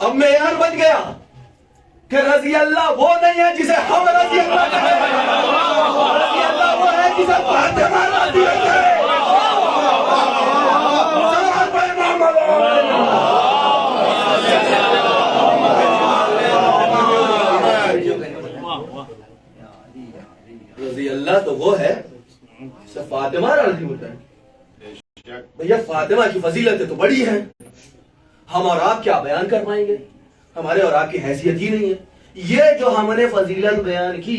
اب معیار بن گیا کہ رضی اللہ وہ نہیں ہے جسے ہم رضی اللہ کہتے ہیں، رضی اللہ وہ ہے جسے فاطمہ راضی ہوتے ہیں. رضی اللہ تو وہ ہے جسے فاطمہ راضی ہوتا ہے. بھیا فاطمہ کی فضیلتیں تو بڑی ہیں، ہم اور آپ کیا بیان کر پائیں گے؟ ہمارے اور آپ کی حیثیت ہی نہیں ہے. یہ جو ہم نے فضیلت بیان کی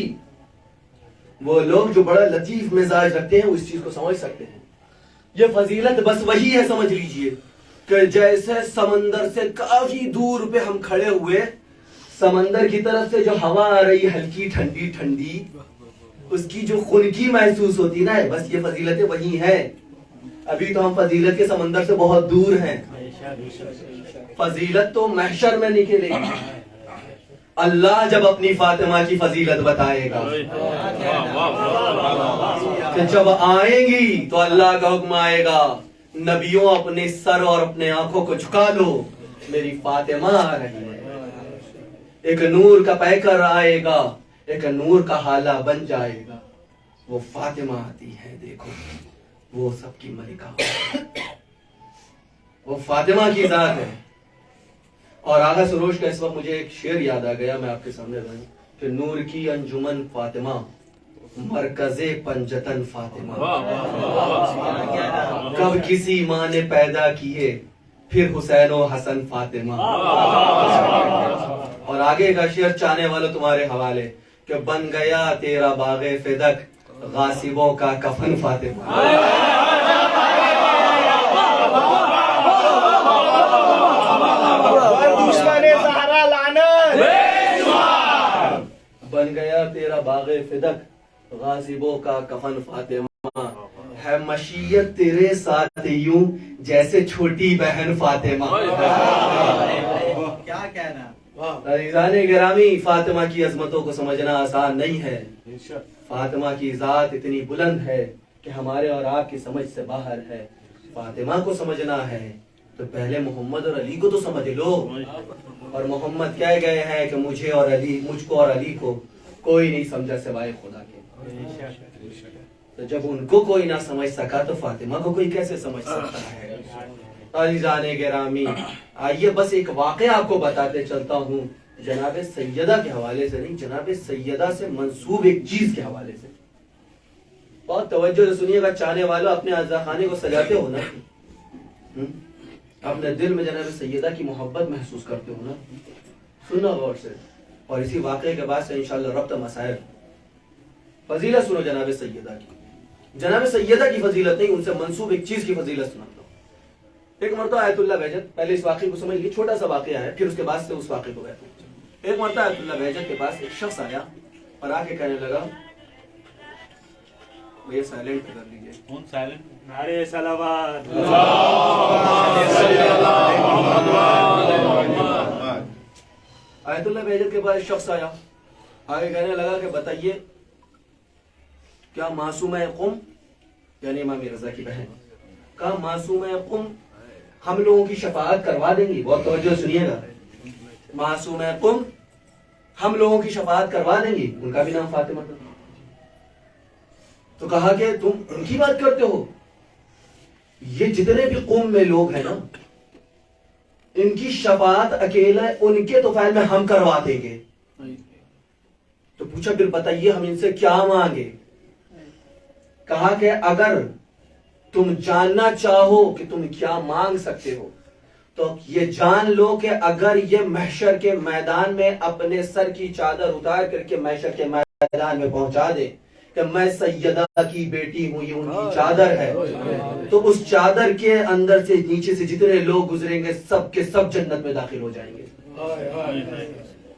وہ لوگ جو بڑا لطیف مزاج رکھتے ہیں وہ اس چیز کو سمجھ سکتے ہیں. یہ فضیلت بس وہی ہے، سمجھ لیجئے کہ جیسے سمندر سے کافی دور پہ ہم کھڑے ہوئے، سمندر کی طرف سے جو ہوا آ رہی ہلکی ٹھنڈی ٹھنڈی، اس کی جو خنکی محسوس ہوتی نا، بس یہ فضیلتیں وہی ہیں. ابھی تو ہم فضیلت کے سمندر سے بہت دور ہیں. فضیلت تو محشر میں نکلے گی. اللہ جب اپنی فاطمہ کی فضیلت بتائے گا کہ جب آئیں گی تو اللہ کا حکم آئے گا، نبیوں اپنے سر اور اپنے آنکھوں کو جھکا لو، میری فاطمہ آ رہی ہے. ایک نور کا پیکر آئے گا، ایک نور کا حالہ بن جائے گا. وہ فاطمہ آتی ہے، دیکھو وہ سب کی ملکہ، وہ فاطمہ کی ذات ہے. اور آغا سروش کا اس وقت مجھے ایک شعر یاد آ گیا، میں آپ کے سامنے رہوں کہ نور کی انجمن فاطمہ، مرکز پنجتن فاطمہ، کب کسی ماں نے پیدا کیے پھر حسین و حسن فاطمہ. اور آگے کا شعر چاہنے والوں تمہارے حوالے کہ بن گیا تیرا باغ فدق، غاصبوں کا کفن فاطمہ. بن گیا تیرا باغ فدق، غاصبوں کا کفن فاطمہ، ہے مشیت تیرے ساتھ یوں جیسے چھوٹی بہن فاطمہ. کیا کہنا. عزیزان گرامی، فاطمہ کی عظمتوں کو سمجھنا آسان نہیں ہے. فاطمہ کی ذات اتنی بلند ہے کہ ہمارے اور آپ کی سمجھ سے باہر ہے. فاطمہ کو سمجھنا ہے تو پہلے محمد اور علی کو تو سمجھ لو. اور محمد کہہ گئے ہیں کہ مجھے اور علی، مجھ کو اور علی کو کوئی نہیں سمجھا سوائے خدا کے. تو جب ان کو کوئی نہ سمجھ سکا تو فاطمہ کو کوئی کیسے سمجھ سکتا ہے؟ عزیزان گرامی، آئیے بس ایک واقعہ آپ کو بتاتے چلتا ہوں، جناب سیدہ کے حوالے سے نہیں، جناب سیدہ سے منسوب ایک چیز کے حوالے سے. بہت توجہ سے سنیے گا چاہنے والوں، اپنے عزا خانے کو سجاتے ہو نا، اپنے دل میں جناب سیدہ کی محبت محسوس کرتے ہو نا، سننا غور سے. اور اسی واقعے کے بعد سے انشاءاللہ ربط مسائل. فضیلت سنو جناب سیدہ کی. جناب سیدہ کی فضیلت نہیں، ان سے منسوب ایک چیز کی فضیلت سناتا ہوں. ایک مرتبہ آیت اللہ بہجت، پہلے اس واقعے کو سمجھ لیجیے، چھوٹا سا واقعہ ہے، پھر اس کے بعد سے اس واقعے کو کہتے ہیں. ایک مرتبہ آیت اللہ بہجت کے پاس ایک شخص آیا اور آ کے کہنے لگا، یہ سائلنٹ کر لیجیے. نعرے صلوات. آیت اللہ بہجت کے پاس ایک شخص آیا، آگے کہنے لگا کہ بتائیے کیا معصومہ قم، یعنی امام رضا کی بہن، کہا معصومہ قم ہم لوگوں کی شفاعت کروا دیں گی. بہت توجہ سنیے گا. معصومہ قم ہم لوگوں کی شفاعت کروا دیں گی. ان کا بھی نام فاطمہ تھا. تو کہا کہ تم ان کی بات کرتے ہو، یہ جتنے بھی قوم میں لوگ ہیں نا، ان کی شفاعت اکیلا ان کے تو فائل میں ہم کروا دیں گے. تو پوچھا پھر بتائیے ہم ان سے کیا مانگے؟ کہا کہ اگر تم جاننا چاہو کہ تم کیا مانگ سکتے ہو تو یہ جان لو کہ اگر یہ محشر کے میدان میں اپنے سر کی چادر اتار کر کے محشر کے میدان میں پہنچا دے کہ میں سیدہ کی بیٹی ہوں، یہ ان کی چادر ہے، تو اس چادر کے اندر سے نیچے سے جتنے لوگ گزریں گے سب کے سب جنت میں داخل ہو جائیں گے.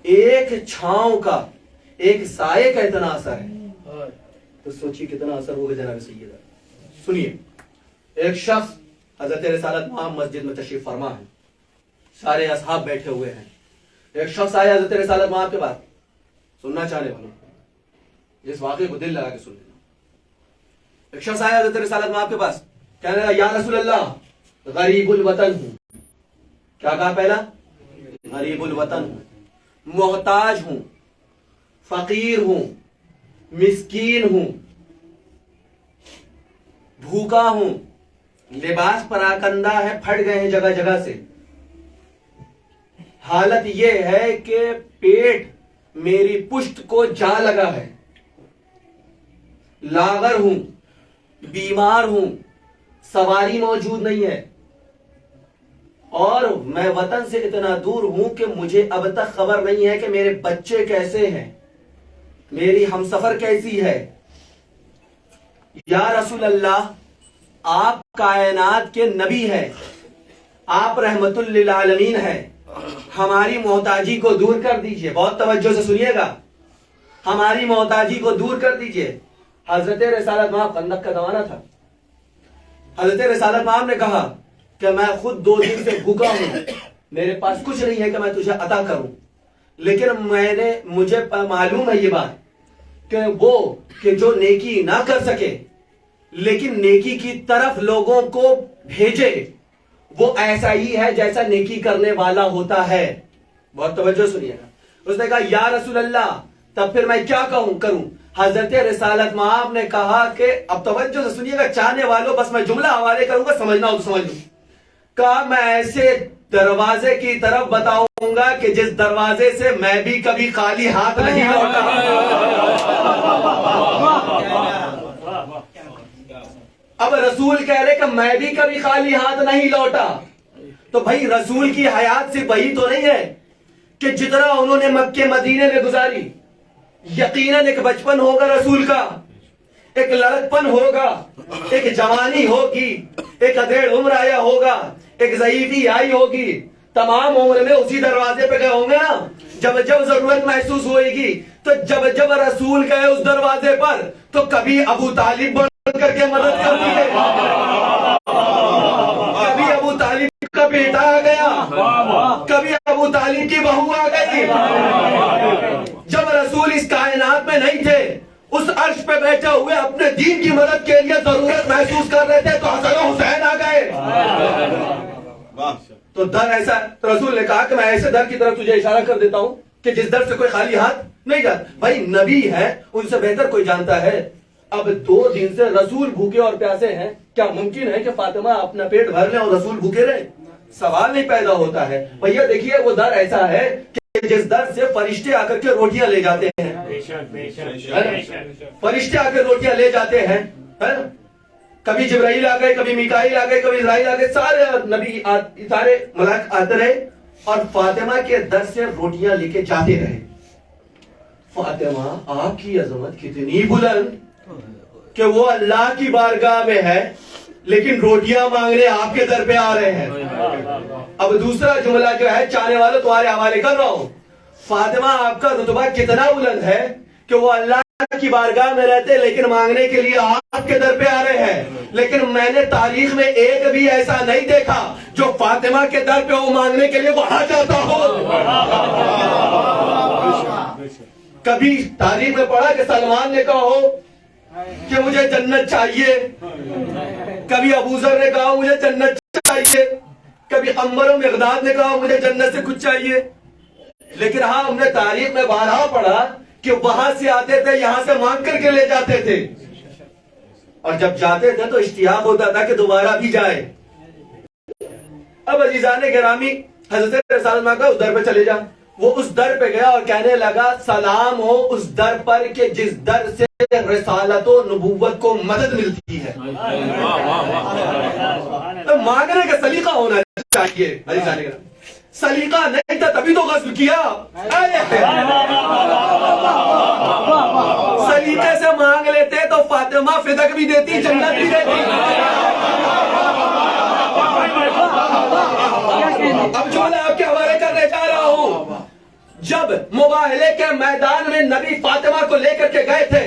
ایک چھاؤں کا، ایک سائے کا اتنا اثر ہے، تو سوچیے کتنا اثر ہوگا جناب سیدہ. سنیے، ایک شخص حضرت رسالت مآب مسجد میں تشریف فرما ہے، سارے اصحاب بیٹھے ہوئے ہیں. ایک شخص آیا حضرت رسالت مآب کے بعد، سننا چاہنے والوں جس واقعے کو دل لگا کے سن لینا. ایک شخص آیا حضرت رسالت مآب کے پاس، کہنے لگا یا رسول اللہ غریب الوطن ہوں. کیا کہا پہلا؟ غریب الوطن ہوں، محتاج ہوں، فقیر ہوں، مسکین ہوں، بھوکا ہوں، لباس پراکندہ ہے، پھٹ گئے ہیں جگہ جگہ سے. حالت یہ ہے کہ پیٹ میری پشت کو جا لگا ہے، لاغر ہوں، بیمار ہوں، سواری موجود نہیں ہے، اور میں وطن سے اتنا دور ہوں کہ مجھے اب تک خبر نہیں ہے کہ میرے بچے کیسے ہیں، میری ہمسفر کیسی ہے. یا رسول اللہ آپ کائنات کے نبی ہیں، آپ رحمت للعالمین ہیں، ہماری محتاجی کو دور کر دیجئے. بہت توجہ سے سنیے گا، ہماری محتاجی کو دور کر دیجئے. حضرت رسالت مآب، خندق کا زمانہ تھا، حضرت رسالت مآب نے کہا کہ میں خود 2 دن سے بھوکا ہوں، میرے پاس کچھ نہیں ہے کہ میں تجھے عطا کروں، لیکن مجھے معلوم ہے یہ بات کہ وہ کہ جو نیکی نہ کر سکے لیکن نیکی کی طرف لوگوں کو بھیجے، وہ ایسا ہی ہے جیسا نیکی کرنے والا ہوتا ہے. بہت توجہ سنیے گا. اس نے کہا یا رسول اللہ تب پھر میں کیا کروں؟ حضرت رسالت مآب نے کہا کہ اب توجہ سے سنیے گا چاہنے والوں، بس میں جملہ حوالے کروں گا، سمجھنا ہو تو سمجھ لوں. کہا میں ایسے دروازے کی طرف بتاؤں گا کہ جس دروازے سے میں بھی کبھی خالی ہاتھ نہیں لوٹا. اب رسول کہہ رہے کہ میں بھی کبھی خالی ہاتھ نہیں لوٹا. تو بھائی رسول کی حیات سے وہی تو نہیں ہے کہ جتنا انہوں نے مکے مدینے میں گزاری، یقیناً ایک بچپن ہوگا رسول کا، ایک لڑکپن ہوگا، ایک جوانی ہوگی، ایک ادھیڑ عمر آیا ہوگا، ایک ضعیفی آئی ہوگی. تمام عمر میں اسی دروازے پہ گئے ہوں گے نا. جب جب ضرورت محسوس ہوئے گی تو جب جب رسول گئے اس دروازے پر تو کبھی ابو طالب بن کر کے مدد کر دیے، کبھی ابو طالب کا بیٹا آ گیا، کبھی ابو طالب کی بہو آ گئی. جب رسول اس کائنات میں نہیں تھے، اس عرش پہ بیٹھے ہوئے اپنے دین کی مدد کے لیے ضرورت محسوس کر رہے تھے تو حسن و حسین آ گئے. تو در ایسا رسول نے کہا کہ میں ایسے در کی طرف تجھے اشارہ کر دیتا ہوں کہ جس در سے کوئی خالی ہاتھ نہیں جاتا. بھائی نبی ہے، ان سے بہتر کوئی جانتا ہے. اب 2 دن سے رسول بھوکے اور پیاسے ہیں، کیا ممکن ہے کہ فاطمہ اپنا پیٹ بھر لیں اور رسول بھوکے رہے؟ سوال نہیں پیدا ہوتا ہے. بھیا دیکھیے وہ در ایسا ہے کہ جس در سے فرشتے آ کر کے روٹیاں لے جاتے ہیں، فرشتے آ کے روٹیاں لے جاتے ہیں. کبھی جبرائیل آ گئے، کبھی میکائیل آ گئے، کبھی اسرائیل آ گئے، سارے نبی سارے ملائک آتے رہے اور فاطمہ کے در سے روٹیاں لے کے جاتے رہے. فاطمہ آپ کی عظمت کتنی بلند کہ وہ اللہ کی بارگاہ میں ہے لیکن روٹیاں مانگنے آپ کے در پہ آ رہے ہیں. اب دوسرا جملہ جو ہے چاہنے والوں تمہارے حوالے کر رہا ہوں. فاطمہ آپ کا رتبہ کتنا بلند ہے کہ وہ اللہ کی بارگاہ میں رہتے لیکن مانگنے کے لیے آپ کے در پہ آ رہے ہیں. لیکن میں نے تاریخ میں ایک بھی ایسا نہیں دیکھا جو فاطمہ کے در پہ وہ مانگنے کے لیے وہاں جاتا ہو. کبھی تاریخ میں پڑھا کہ سلمان نے کہا ہو کہ مجھے جنت چاہیے, کبھی ابوذر نے کہا مجھے جنت چاہیے, کبھی عمر و مقداد نے کہا مجھے جنت سے کچھ چاہیے. لیکن ہاں ہم نے تاریخ میں بارہا پڑھا کہ وہاں سے آتے تھے یہاں سے مانگ کر کے لے جاتے تھے, اور جب جاتے تھے تو اشتیاق ہوتا تھا کہ دوبارہ بھی جائے. اب عزیزان گرامی حضرت رسالت مانگا اس در پہ چلے جا. وہ اس در پہ گیا اور کہنے لگا سلام ہو اس در پر کہ جس در سے رسالت و نبوت کو مدد ملتی ہے. تو مانگنے کا سلیقہ ہونا چاہیے عزیزان گرامی. سلیقہ نہیں تھا تبھی تو غصب کیا. سلیقے سے مانگ لیتے تو فاطمہ فدق بھی دیتی, جنت بھی دیتی. اب جو میں آپ کے حوالے کرنے جا رہا ہوں, جب مباہلے کے میدان میں نبی فاطمہ کو لے کر کے گئے تھے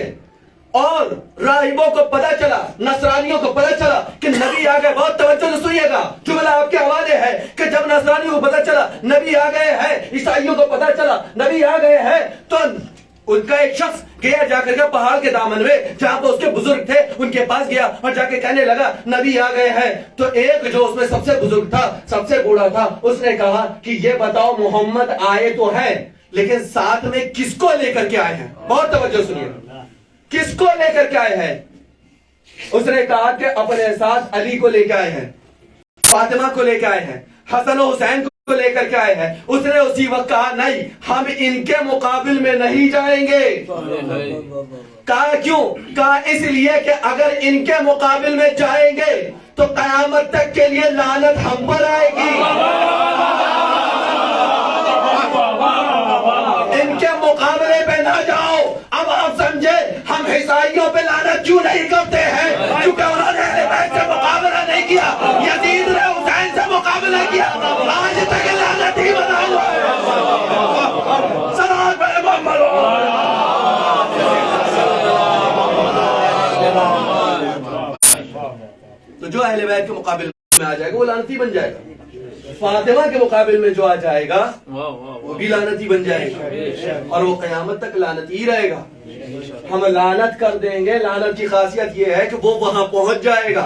اور راہبوں کو پتہ چلا, نصرانیوں کو پتہ چلا کہ نبی آ گئے, بہت توجہ سے سنیے گا, جملہ آپ کے حوالے ہے کہ جب نصرانیوں کو پتہ چلا نبی آ گئے ہیں, عیسائیوں کو پتہ چلا نبی آ گئے ہیں, تو ان کا ایک شخص گیا جا کر کے پہاڑ کے دامن میں جہاں پہ اس کے بزرگ تھے ان کے پاس گیا اور جا کے کہنے لگا نبی آ گئے ہیں. تو ایک جو اس میں سب سے بزرگ تھا, سب سے بوڑھا تھا, اس نے کہا کہ یہ بتاؤ محمد آئے تو ہیں لیکن ساتھ میں کس کو لے کر کے آئے ہیں؟ بہت توجہ سنیے, کس کو لے کر کے آئے ہیں؟ اس نے کہا کہ اپنے ساتھ علی کو لے کے آئے ہیں, فاطمہ کو لے کے آئے ہیں, حسن و حسین کو لے کر کے آئے ہیں. اس نے اسی وقت کہا نہیں, ہم ان کے مقابل میں نہیں جائیں گے. کہا کیوں؟ کہا اس لیے کہ اگر ان کے مقابل میں جائیں گے تو قیامت تک کے لیے لعنت ہم پر آئے گی. ان کے مقابلے پہ نہ جاؤ. اب آپ سمجھے ہم عیسائیوں پہ لعنت کیوں نہیں کرتے ہیں؟ کیونکہ انہوں نے اہل بیت سے مقابلہ نہیں کیا, یزید نے حسین سے مقابلہ کیا, آج تک لعنت ہی بنا ہوا ہے. صلوات پڑھے محمد. تو جو اہل بیت کے مقابل میں آ جائے گا وہ لعنتی بن جائے گا. فاطمہ کے مقابل میں جو آ جائے گا وہ بھی لعنتی بن جائے گا اور وہ قیامت تک لعنتی ہی رہے گا. ہم لعنت کر دیں گے, لعنت کی خاصیت یہ ہے کہ وہ وہاں پہنچ جائے گا.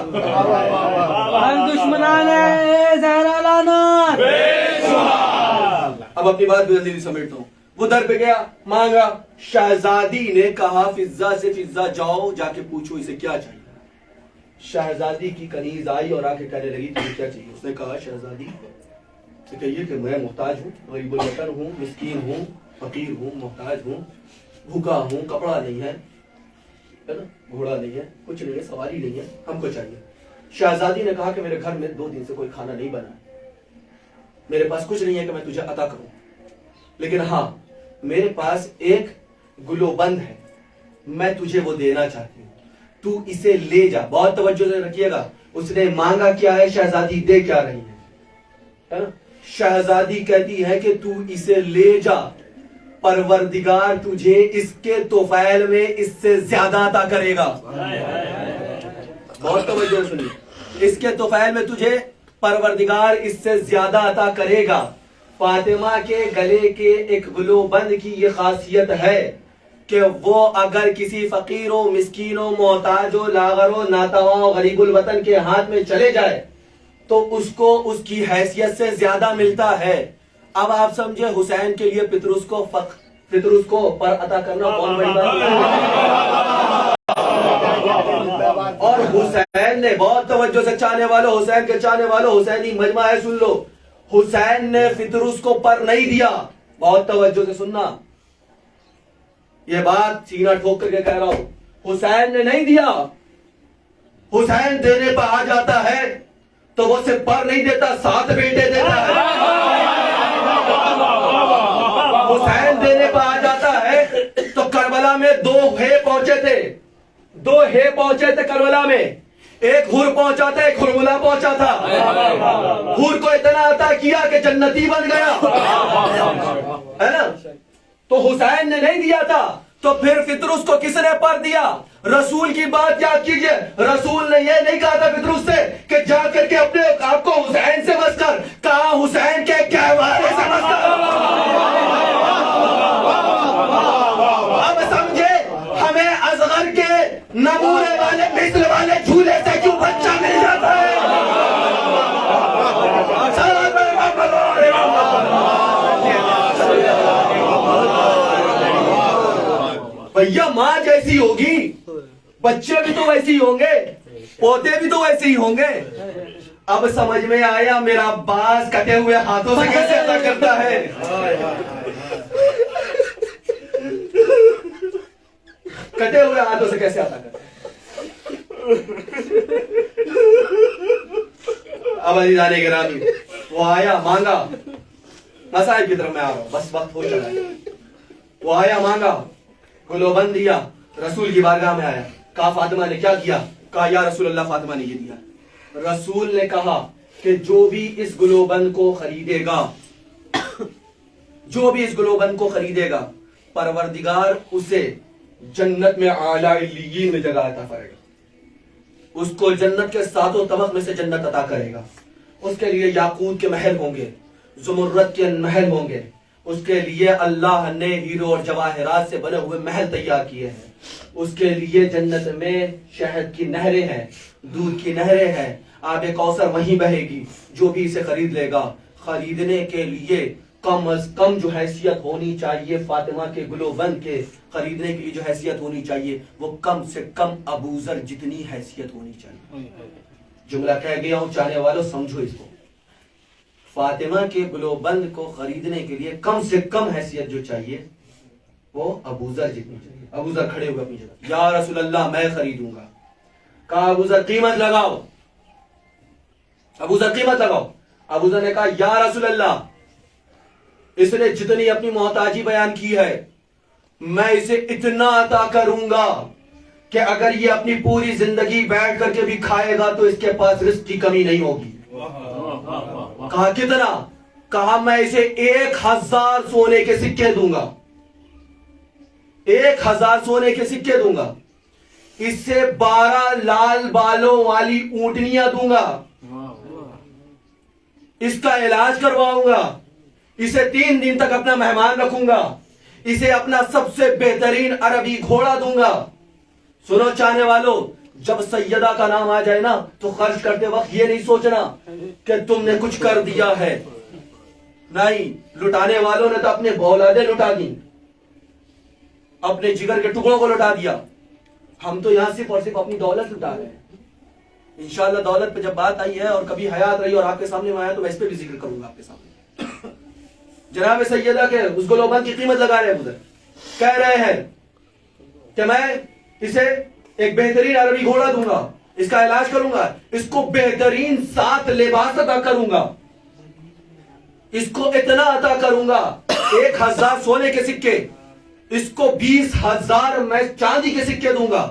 اب اپنی بات بھی سمیٹتا ہوں. وہ در پہ گیا, مانگا, شہزادی نے کہا فضہ سے فضہ جاؤ جا کے پوچھو اسے کیا چاہیے. شہزادی کی کنیز آئی اور آ کے کہنے لگی تجھے کیا چاہیے. اس نے کہا شہزادی سے کہیے کہ میں محتاج ہوں, غریب الوطن ہوں, مسکین ہوں, فقیر ہوں, محتاج ہوں, بھوکا ہوں, کپڑا نہیں ہے, گھوڑا نہیں ہے, کچھ نہیں ہے, سواری نہیں ہے, ہم کو چاہیے. شہزادی نے کہا کہ میرے گھر میں 2 دن سے کوئی کھانا نہیں بنا, میرے پاس کچھ نہیں ہے کہ میں تجھے عطا کروں, لیکن ہاں میرے پاس ایک گلو بند ہے, میں تجھے وہ دینا چاہتی ہوں, تو اسے لے جا. بہت توجہ سے رکھیے گا, اس نے مانگا کیا ہے, شہزادی دے کیا رہی ہے. شہزادی کہتی ہے کہ تو اسے لے جا, پروردگار تجھے اس کے طفیل میں اس سے زیادہ عطا کرے گا. بہت توجہ سنیے, اس کے طفیل میں تجھے پروردگار اس سے زیادہ عطا کرے گا. فاطمہ کے گلے کے ایک گلو بند کی یہ خاصیت ہے کہ وہ اگر کسی فقیر و مسکین و محتاج و لاغر و ناتواں و غریب الوطن کے ہاتھ میں چلے جائے تو اس کو اس کی حیثیت سے زیادہ ملتا ہے. اب آپ سمجھے حسین کے لیے پطرس کو پر عطا کرنا بہت بڑی بات. اور حسین نے, بہت توجہ سے چاہنے والوں, حسین کے چاہنے والوں, حسینی مجمع ہے سن لو, حسین نے پطرس کو پر نہیں دیا. بہت توجہ سے سننا, یہ بات سینہ ٹھوک کر کے کہہ رہا ہوں, حسین نے نہیں دیا. حسین دینے پہ آ جاتا ہے تو وہ صرف پر نہیں دیتا, 7 بیٹے دیتا ہے. حسین دینے پہ آ جاتا ہے دو ہے پہنچے تھے کربلا میں. ایک حور پہنچا تھا, ایک حرملا پہنچا تھا. حور کو اتنا عطا کیا کہ جنتی بن گیا, ہے نا. تو حسین نے نہیں دیا تھا, تو پھر فطرس کو کس نے پر دیا؟ رسول کی بات یاد کیجئے. رسول نے یہ نہیں کہا تھا فطرس سے کہ جا کر کے اپنے آپ کو حسین سے بس کر, کہا حسین کے کہوارے سے بس کر. اب سمجھے ہمیں اصغر کے نمونے والے مثل والے جھولے سے کیوں بچہ مل جاتا ہے؟ بھیا ماں جیسی ہوگی, بچے بھی تو ویسے ہی ہوں گے, پوتے بھی تو ویسے ہی ہوں گے. اب سمجھ میں آیا میرا عباس کٹے ہوئے ہاتھوں سے کیسے عطا کرتا ہے. کٹے ہوئے ہاتھوں سے کیسے عطا کرتا ہے. اب عزیزان گرامی, وہ آیا مانگا, مسائل کی طرف میں آ رہا ہوں, بس وقت ہو چلا ہے. وہ آیا مانگا, گلوبند دیا, رسول کی بارگاہ میں آیا, کہا فاطمہ نے کیا کیا؟ کہا یا رسول اللہ فاطمہ نے یہ دیا. رسول نے کہا کہ جو بھی اس گلوبند کو خریدے گا, جو بھی اس گلوبند کو خریدے گا, پروردگار اسے جنت میں اعلیٰ علیین میں جگہ عطا کرے گا. اس کو جنت کے 7 طبق میں سے جنت عطا کرے گا. اس کے لیے یاقوت کے محل ہوں گے, زمرد کے محل ہوں گے. اس کے لیے اللہ نے ہیرو اور جواہرات سے بنے ہوئے محل تیار کیے ہیں. اس کے لیے جنت میں شہد کی نہریں ہیں, دودھ کی نہریں ہیں, آب کوثر وہیں بہے گی. جو بھی اسے خرید لے گا, خریدنے کے لیے کم از کم جو حیثیت ہونی چاہیے فاطمہ کے گلوبند کے خریدنے کے لیے جو حیثیت ہونی چاہیے وہ کم سے کم ابوذر جتنی حیثیت ہونی چاہیے. جملہ کہہ گیا ہوں, چاہنے والوں سمجھو اس کو. فاطمہ کے گلوبند کو خریدنے کے لیے کم سے کم حیثیت جو چاہیے وہ ابوذر جتنی چاہیے. ابوذر کھڑے ہوئے اپنی جگہ, یا رسول اللہ میں خریدوں گا. کہا ابوذر قیمت لگاؤ, ابوذر قیمت لگاؤ. ابوذر نے کہا یا رسول اللہ اس نے جتنی اپنی محتاجی بیان کی ہے میں اسے اتنا عطا کروں گا کہ اگر یہ اپنی پوری زندگی بیٹھ کر کے بھی کھائے گا تو اس کے پاس رزق کی کمی نہیں ہوگی. کہا کتنا؟ کہا میں اسے 1000 سونے کے سکے دوں گا, 1000 سونے کے سکے دوں گا. اس سے 12 لال بالوں والی اونٹنیاں دوں گا, اس کا علاج کرواؤں گا, اسے 3 دن تک اپنا مہمان رکھوں گا, اسے اپنا سب سے بہترین عربی گھوڑا دوں گا. سنو چاہنے والوں, جب سیدہ کا نام آ جائے نا تو خرچ کرتے وقت یہ نہیں سوچنا کہ تم نے کچھ کر دیا ہے. نہیں, لٹانے والوں نے تو اپنے اولادیں لٹا دی, اپنے جگر کے ٹکڑوں کو لٹا دیا. ہم تو یہاں صرف اور صرف اپنی دولت لٹا رہے ہیں. انشاءاللہ دولت پہ جب بات آئی ہے اور کبھی حیات رہی اور آپ کے سامنے میں آیا تو میں اس پہ بھی ذکر کروں گا آپ کے سامنے. جناب سیدہ کے اس گلوبند کی قیمت لگا رہے ہیں, کہہ رہے ہیں کہ میں اسے ایک بہترین عربی گھوڑا دوں گا, اس کا علاج کروں گا, اس کو بہترین 7 لباس عطا کروں گا, اس کو اتنا عطا کروں گا 1000 سونے کے سکے, اس کو 20,000 میں چاندی کے سکے دوں گا.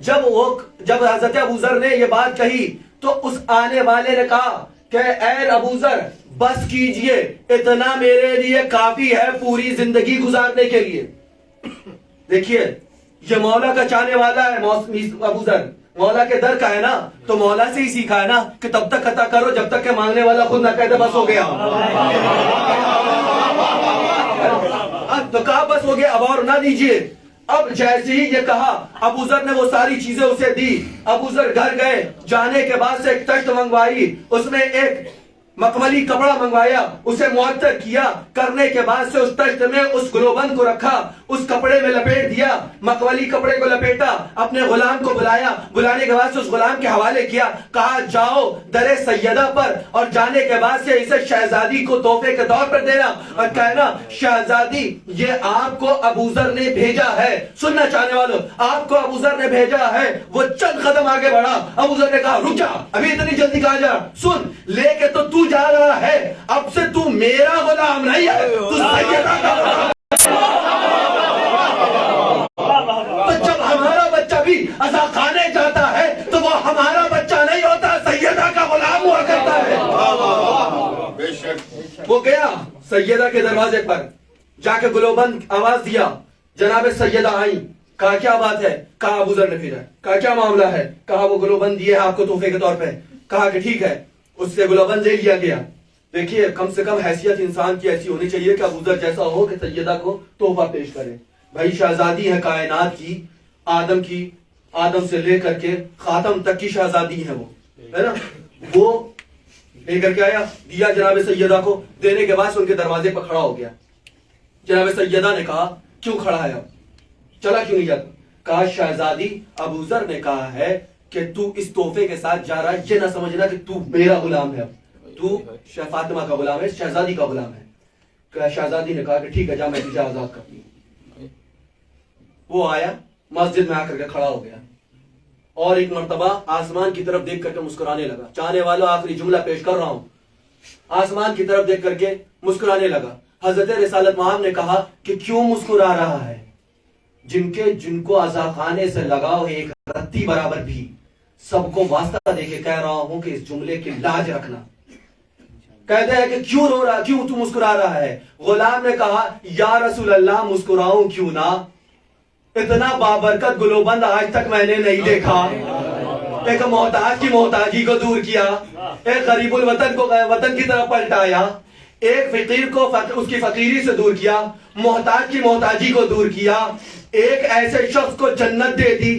جب حضرت ابوذر نے یہ بات کہی تو اس آنے والے نے کہا کہ اے ابوذر بس کیجئے, اتنا میرے لیے کافی ہے پوری زندگی گزارنے کے لیے. دیکھیے یہ مولا کا چاہنے والا ہے ابوذر, مولا کے در کا ہے نا, تو مولا سے ہی سیکھا ہے نا کہ تب تک عطا کرو جب تک کہ مانگنے والا خود نہ کہتے بس ہو گیا. تو کہا بس ہو گیا, اب اور نہ دیجئے. اب جیسے ہی یہ کہا ابوذر نے وہ ساری چیزیں اسے دی. ابوذر گھر گئے, جانے کے بعد سے ایک تشت منگوائی, اس میں ایک مخملی کپڑا منگوایا, اسے معطر کیا, کرنے کے بعد سے اس تشت میں اس گلوبند کو رکھا, اس کپڑے میں لپیٹ دیا, مخملی کپڑے کو لپیٹا, اپنے غلام کو بلایا, بلانے کے بعد سے اس غلام کے حوالے کیا, کہا جاؤ در سیدہ پر, اور جانے کے بعد سے اسے شہزادی کو تحفے کے طور پر دینا اور کہنا شہزادی یہ آپ کو ابوذر نے بھیجا ہے. سننا چاہنے والوں, آپ کو ابوذر نے بھیجا ہے. وہ چند قدم آگے بڑھا, ابوذر نے کہا رک جا, ابھی اتنی جلدی کہاں جا, سن لے کے تو جا رہا ہے, اب سے تو میرا غلام نہیں ہے, تو سیدہ کا غلام. عزا خانے جاتا ہے تو وہ ہمارا بچہ نہیں ہوتا، سیدہ کا غلام ہوا کرتا ہے۔ بے شک وہ گیا سیدہ کے دروازے پر، جا کے گلوبند آواز دیا، جناب سیدہ آئیں، کہا کیا بات ہے؟ کہا ابو ذر نے پھیرا، کہا کیا معاملہ ہے؟ کہا وہ گلوبند دیے آپ کو تحفے کے طور پہ۔ کہا کہ ٹھیک ہے، اس سے گلوبند لے لیا گیا۔ دیکھیے کم سے کم حیثیت انسان کی ایسی ہونی چاہیے کہ ابو ذر جیسا ہو کہ سیدہ کو تحفہ پیش کرے۔ بھائی شہزادی ہے کائنات کی، آدم سے لے کر کے خاتم تک کی شہزادی ہے وہ، ہے نا؟ وہ لے کر کے آیا، دیا جناب سیدہ کو، دینے کے بعد ان کے دروازے پر کھڑا ہو گیا۔ جناب سیدہ نے کہا کیوں کھڑا ہے، اب چلا کیوں نہیں جاتا؟ کہا شہزادی ابو ذر نے کہا ہے کہ تو اس تحفے کے ساتھ جا رہا ہے، یہ نہ سمجھنا کہ تو میرا غلام ہے، اب تو فاطمہ کا غلام ہے، شہزادی کا غلام ہے۔ کہ شہزادی نے کہا کہ ٹھیک ہے جا، میں تجھے آزاد کرتی ہوں۔ وہ آیا مسجد میں آ کر کے کھڑا ہو گیا اور ایک مرتبہ آسمان کی طرف دیکھ کر کے مسکرانے لگا۔ چاہنے والوں آخری جملہ پیش کر رہا ہوں، آسمان کی طرف دیکھ کر کے مسکرانے لگا۔ حضرت رسالت مآب نے کہا کہ کیوں مسکرا رہا ہے؟ جن کو عزا خانے سے لگاؤ ایک رتی برابر بھی، سب کو واسطہ دے کے کہہ رہا ہوں کہ اس جملے کی لاج رکھنا۔ کہتے ہیں کہ کیوں رو رہا، کیوں تو مسکرا رہا ہے؟ غلام نے کہا یا رسول اللہ مسکراؤں کیوں نہ، اتنا بابرکت گلوبند آج تک میں نے نہیں دیکھا۔ ایک محتاج کی محتاجی کو دور کیا، ایک غریب الوطن کو وطن کی طرف پلٹایا، ایک فقیر کو اس کی فقیری سے دور کیا، محتاج کی محتاجی کو دور کیا، ایک ایسے شخص کو جنت دے دی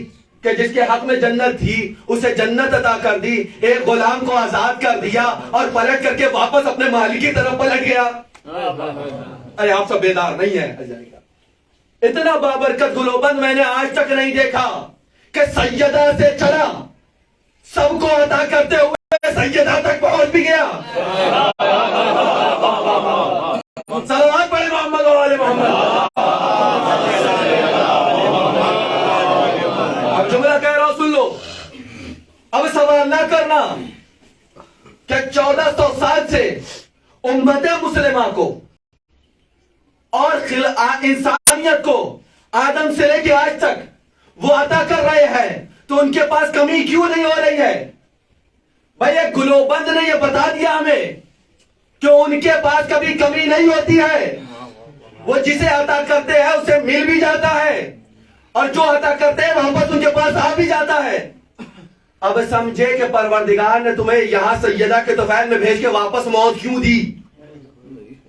کہ جس کے حق میں جنت تھی اسے جنت عطا کر دی، ایک غلام کو آزاد کر دیا اور پلٹ کر کے واپس اپنے مالک کی طرف پلٹ گیا۔ ارے آپ سب بیدار نہیں ہیں؟ اتنا بابرکت گلوبند میں نے آج تک نہیں دیکھا کہ سیدہ سے چلا، سب کو عطا کرتے ہوئے سیدہ تک پہنچ بھی گیا۔ صلوات پڑھیں محمد اور آل محمد۔ اب جملہ کہہ رہا ہوں سن لو، اب سوال نہ کرنا کہ 1400 سال سے امت مسلمہ کو اور انسانیت کو آدم سے لے کے آج تک وہ عطا کر رہے ہیں، تو ان کے پاس کمی کیوں نہیں ہو رہی ہے؟ بھائی ایک گلوبند نے یہ بتا دیا ہمیں کہ ان کے پاس کبھی کمی نہیں ہوتی ہے، وہ جسے عطا کرتے ہیں اسے مل بھی جاتا ہے، اور جو عطا کرتے ہیں واپس ان کے پاس آ بھی جاتا ہے۔ اب سمجھے کہ پروردگار نے تمہیں یہاں سیدہ کے طفیل میں بھیج کے واپس موت کیوں دی؟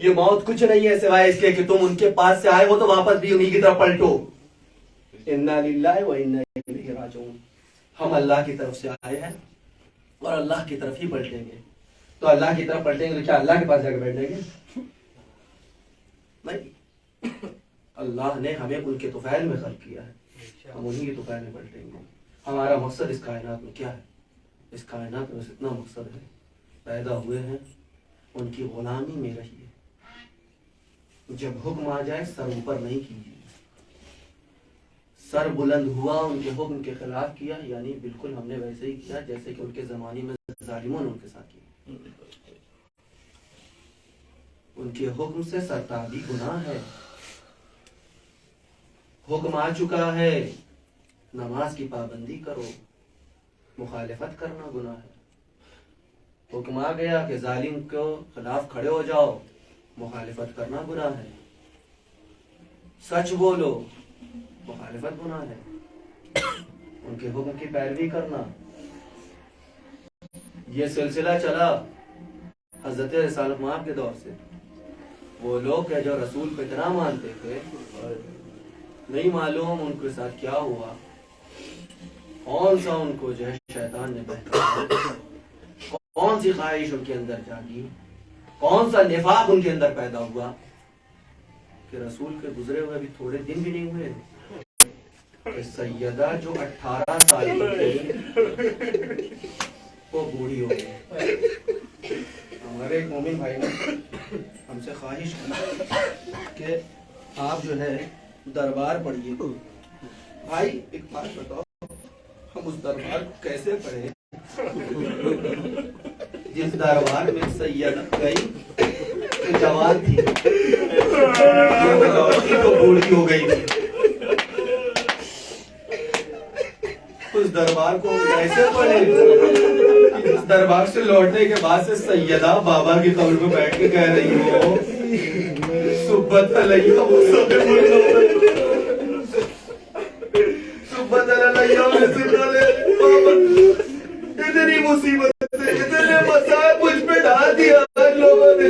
یہ موت کچھ نہیں ہے سوائے اس کے کہ تم ان کے پاس سے آئے ہو تو واپس بھی انہی کی طرف پلٹو۔ انا للہ و انا الیہ راجعون۔ ہم اللہ کی طرف سے آئے ہیں اور اللہ کی طرف ہی پلٹیں گے، تو اللہ کی طرف پلٹیں گے تو کیا اللہ کے پاس جا کے بیٹھ جائیں گے؟ نہیں، اللہ نے ہمیں ان کے طفیل میں خلق کیا ہے، ہم انہی کے طفیل میں پلٹیں گے۔ ہمارا مقصد اس کائنات میں کیا ہے؟ اس کائنات میں بس اتنا مقصد ہے، پیدا ہوئے ہیں ان کی غلامی میں رہیے، جب حکم آ جائے سر اوپر نہیں کیجیے، سر بلند ہوا ان کے حکم کے خلاف کیا، یعنی بالکل ہم نے ویسے ہی کیا جیسے کہ ان کے زمانے میں ظالموں نے ان کے ساتھ کیا۔ ان کے حکم سے سرتابی گناہ ہے، حکم آ چکا ہے نماز کی پابندی کرو، مخالفت کرنا گناہ ہے۔ حکم آ گیا کہ ظالم کو خلاف کھڑے ہو جاؤ، مخالفت کرنا گناہ ہے۔ سچ بولو، مخالفت گناہ ہے۔ ان کے حکم کی پیروی کرنا، یہ سلسلہ چلا حضرت رسالت مآب کے دور سے۔ وہ لوگ کہ جو رسول کو اتنا مانتے تھے، نہیں معلوم ان کے ساتھ کیا ہوا، کون سا ان کو جو ہے شیطان نے بہکایا، کون سی خواہش ان کے اندر جاگی، کون سا نفاق ان کے اندر پیدا ہوا کہ رسول کے گزرے ہوئے ابھی تھوڑے دن بھی نہیں ہوئے کہ سیدہ جو 18 سال کی تھی وہ بوڑھی ہو گئی۔ ہمارے ایک مومن بھائی نے ہم سے خواہش کی کہ آپ جو ہے دربار پڑھیے۔ بھائی ایک بات بتاؤ، ہم اس دربار کو کیسے پڑھیں جس دربار میں سیدہ گئی جوان تھی، تو بوڑھی ہو گئی تھی؟ اس دربار کو کیسے پڑھے؟ اس دربار سے لوٹنے کے بعد سے سیدہ بابا کی قبر پہ بیٹھ کے کہہ رہی ہو سبت علیہ سبت علیہ بابا، اتنی مصیبت سے اتنے مسائل مجھ پہ ڈال دیا لوگوں نے.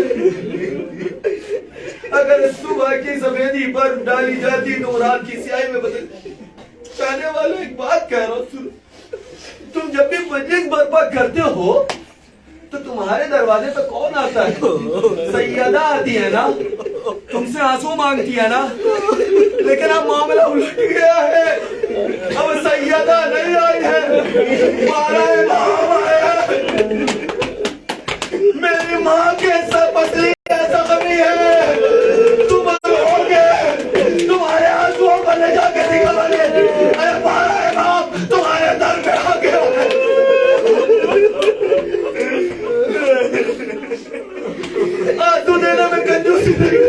اگر صبح کی سفیدی پر ڈالی جاتی تو رات کی سیاہی میں بدل. کہنے والے ایک بات کہہ رہا ہوں، تم جب بھی مجلس برپا کرتے ہو تو تمہارے دروازے پہ کون آتا ہے؟ سیدہ آتی ہے نا، تم سے آنسو مانگتی ہے نا، لیکن اب معاملہ الٹ گیا ہے. اب سیدہ نہیں آئی ہے، مارا امام آیا ہے. میری ماں کے سب پسلی ایسا کمی ہے، تم رو گے، تمہارے آنسو پر لے جا کے دکھا لے. ارے مارا امام تمہارے در پہ آ گیا ہے. آنسو دینے میں کنجوسی نہیں.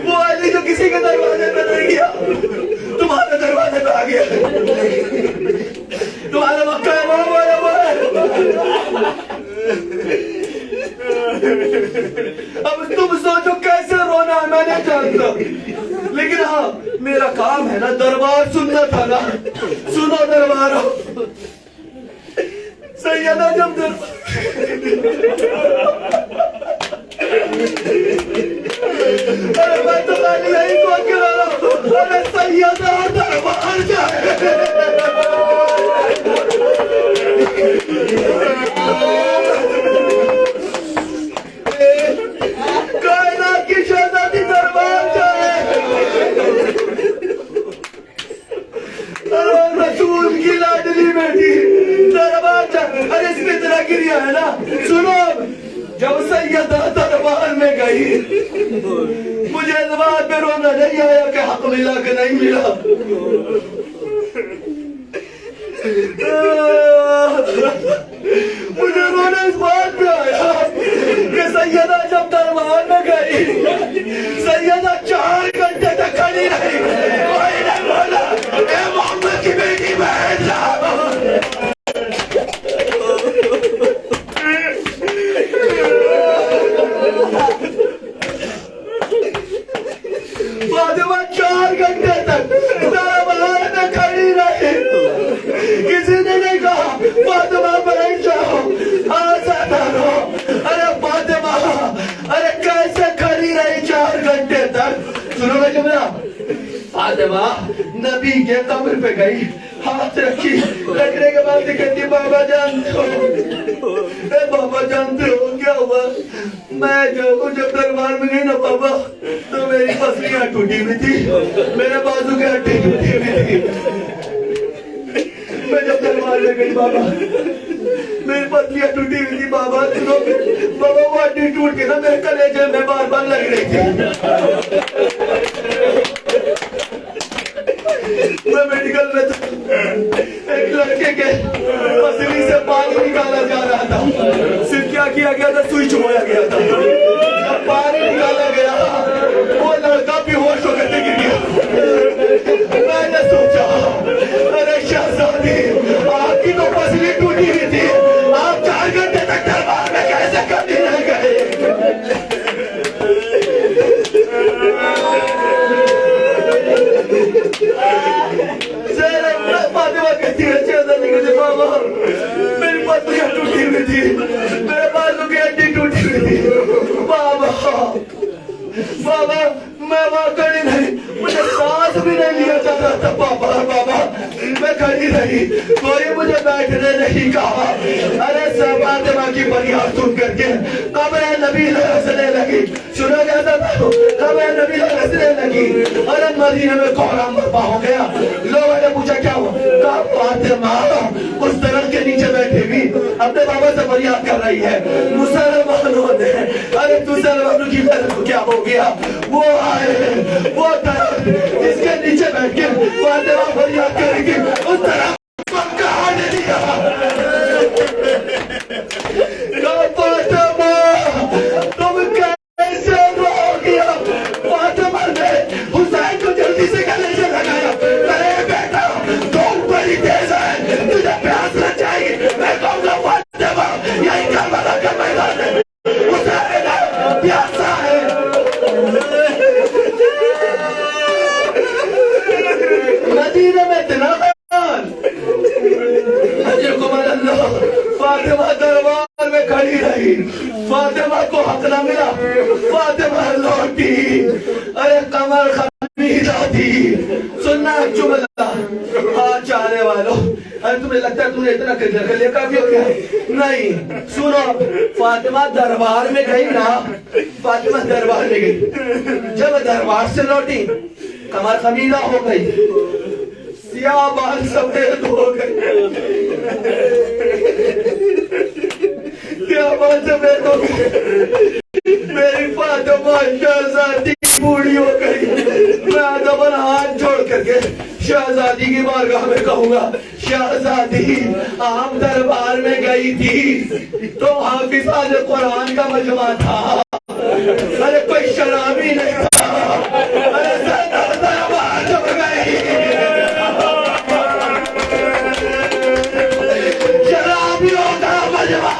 وہ علی جو کسی کے دروازے پہ نہیں گیا تمہارے دروازے پہ آ گیا. تمہارے مکہ امام آیا ہوا ہے. اب تم سوچو کیسے رونا ہے، میں نہیں جانتا، لیکن ہاں میرا کام ہے نا، دربار سننا تھا نا. سنو دربار. سیدہ جب ارے میں تو خالی یہی سوچ کے رہا ہوں، ارے سیدہ دربار جائے. کائنات کی شہزادی دربار جائے. رسول کی لاڈلی بیٹی دربار جائے. ارے اس میں اتنا گریا ہے نا. سنو، جب سیدہ دربار میں گئی مجھے اس بات پہ رونا نہیں آیا کہ حق ملا کہ نہیں ملا. مجھے رونا اس بات پہ آیا کہ سیدہ جب دربار میں گئی، سیدہ 4 گھنٹے تک کھڑی رہی. کوئی نہیں بولا اے محمد کی بیٹی بیٹھ جاؤ. فاطمہ 4 گھنٹے تک دربار میں کھڑی رہی. کسی نے نہیں کہا فاطمہ بیٹھ جاؤ، آزاد رہو. ارے فاطمہ، ارے کیسے کھڑی رہی 4 گھنٹے تک؟ سنو گے جملہ. فاطمہ نبی کے قبر پہ گئی، ہاتھ رکھی، رکھنے کے بعد کہتی بابا جانتے ہو، اے بابا جانتے ہو کیا ہوا؟ میں جب دربار میں گئی نا بابا تو میری پسلیاں ٹوٹی ہوئی تھی، میرے بازو کے ہڈی ٹوٹی ہوئی تھی. میں جب دربار میں گئی بابا میری پسلیاں ٹوٹی ہوئی تھی. بابا سنو بابا، وہ ہڈی ٹوٹ کے نا میرے کلیجے میں بار بار لگ رہی تھی. میں میڈیکل میں ایک لڑکے کے پسلی سے پانی نکالا جا رہا تھا. صرف کیا کیا گیا تھا، سوئی چھوڑا گیا تھا. جب پانی نکالا گیا وہ لڑکا بھی ہوش ہو کے گر گیا. میں نے سوچا ارے شہزادی، آپ کی تو پسلی ٹوٹی ہوئی تھی، آپ 4 گھنٹے تک دربار میں کیسے کبھی رہ گئے؟ فاطمہ کہتی ہے شہزادی کہتی بابا میری پسلیاں ٹوٹی ہوئی تھی، میرے بازو کی ہڈی ٹوٹی ہوئی تھی. بابا میں وہاں کھڑی نہیں، مجھے سانس بھی نہیں لیا جا رہا تھا. بابا میں کھڑی رہی، کوئی مجھے بیٹھنے نہیں کہا. ارے فاطمہ کی فریاد سن کر کے قبر نبی ہنسنے لگی. سنو گیا تھا قبر نبی ہنسنے لگی. ارے مدینے میں کوہرام برپا ہو گیا. لوگوں نے پوچھا کیا ہوا؟ کہا فاطمہ اس درخت کے نیچے بیٹھی ہوئی اپنے بابا سے فریاد کر رہی ہے. مسلمانوں نے ارے مسلمانوں کی طرف کو کیا ہو گیا؟ وہ آئے وہ درخت جس کے نیچے بیٹھ کے فاطمہ فریاد کرے گی، اس درخت کو کہاں نے دیا؟ فاطمہ تم کیسے رو گیا؟ فاطمہ نے حسین کو جلدی سے گلے سے لگا حق نہ ملا فاطمہ لوٹی ارے قمر خمیدہ تھی سننا ایک جملہ ہاں چاہنے والوں ارے تمہیں لگتا ہے تم نے اتنا کر لیا کافی ہو گیا نہیں سنو فاطمہ دربار میں گئی نا فاطمہ دربار میں گئی جب دربار سے لوٹی قمر خمیدہ ہو گئی سیاہ بال سفید ہو گئے سیاہ بال سفید ہو گئے میری فاطمہ شہزادی بوڑھی ہو گئی میں دبن ہاتھ جوڑ کر کے شہزادی کی بارگاہ میں کہوں گا شہزادی آپ دربار میں گئی تھی تو حافظان قرآن کا مجمع تھا ارے کوئی شرابی نہیں تھا ارے زینب دربار جب گئی شرابیوں کا مجمع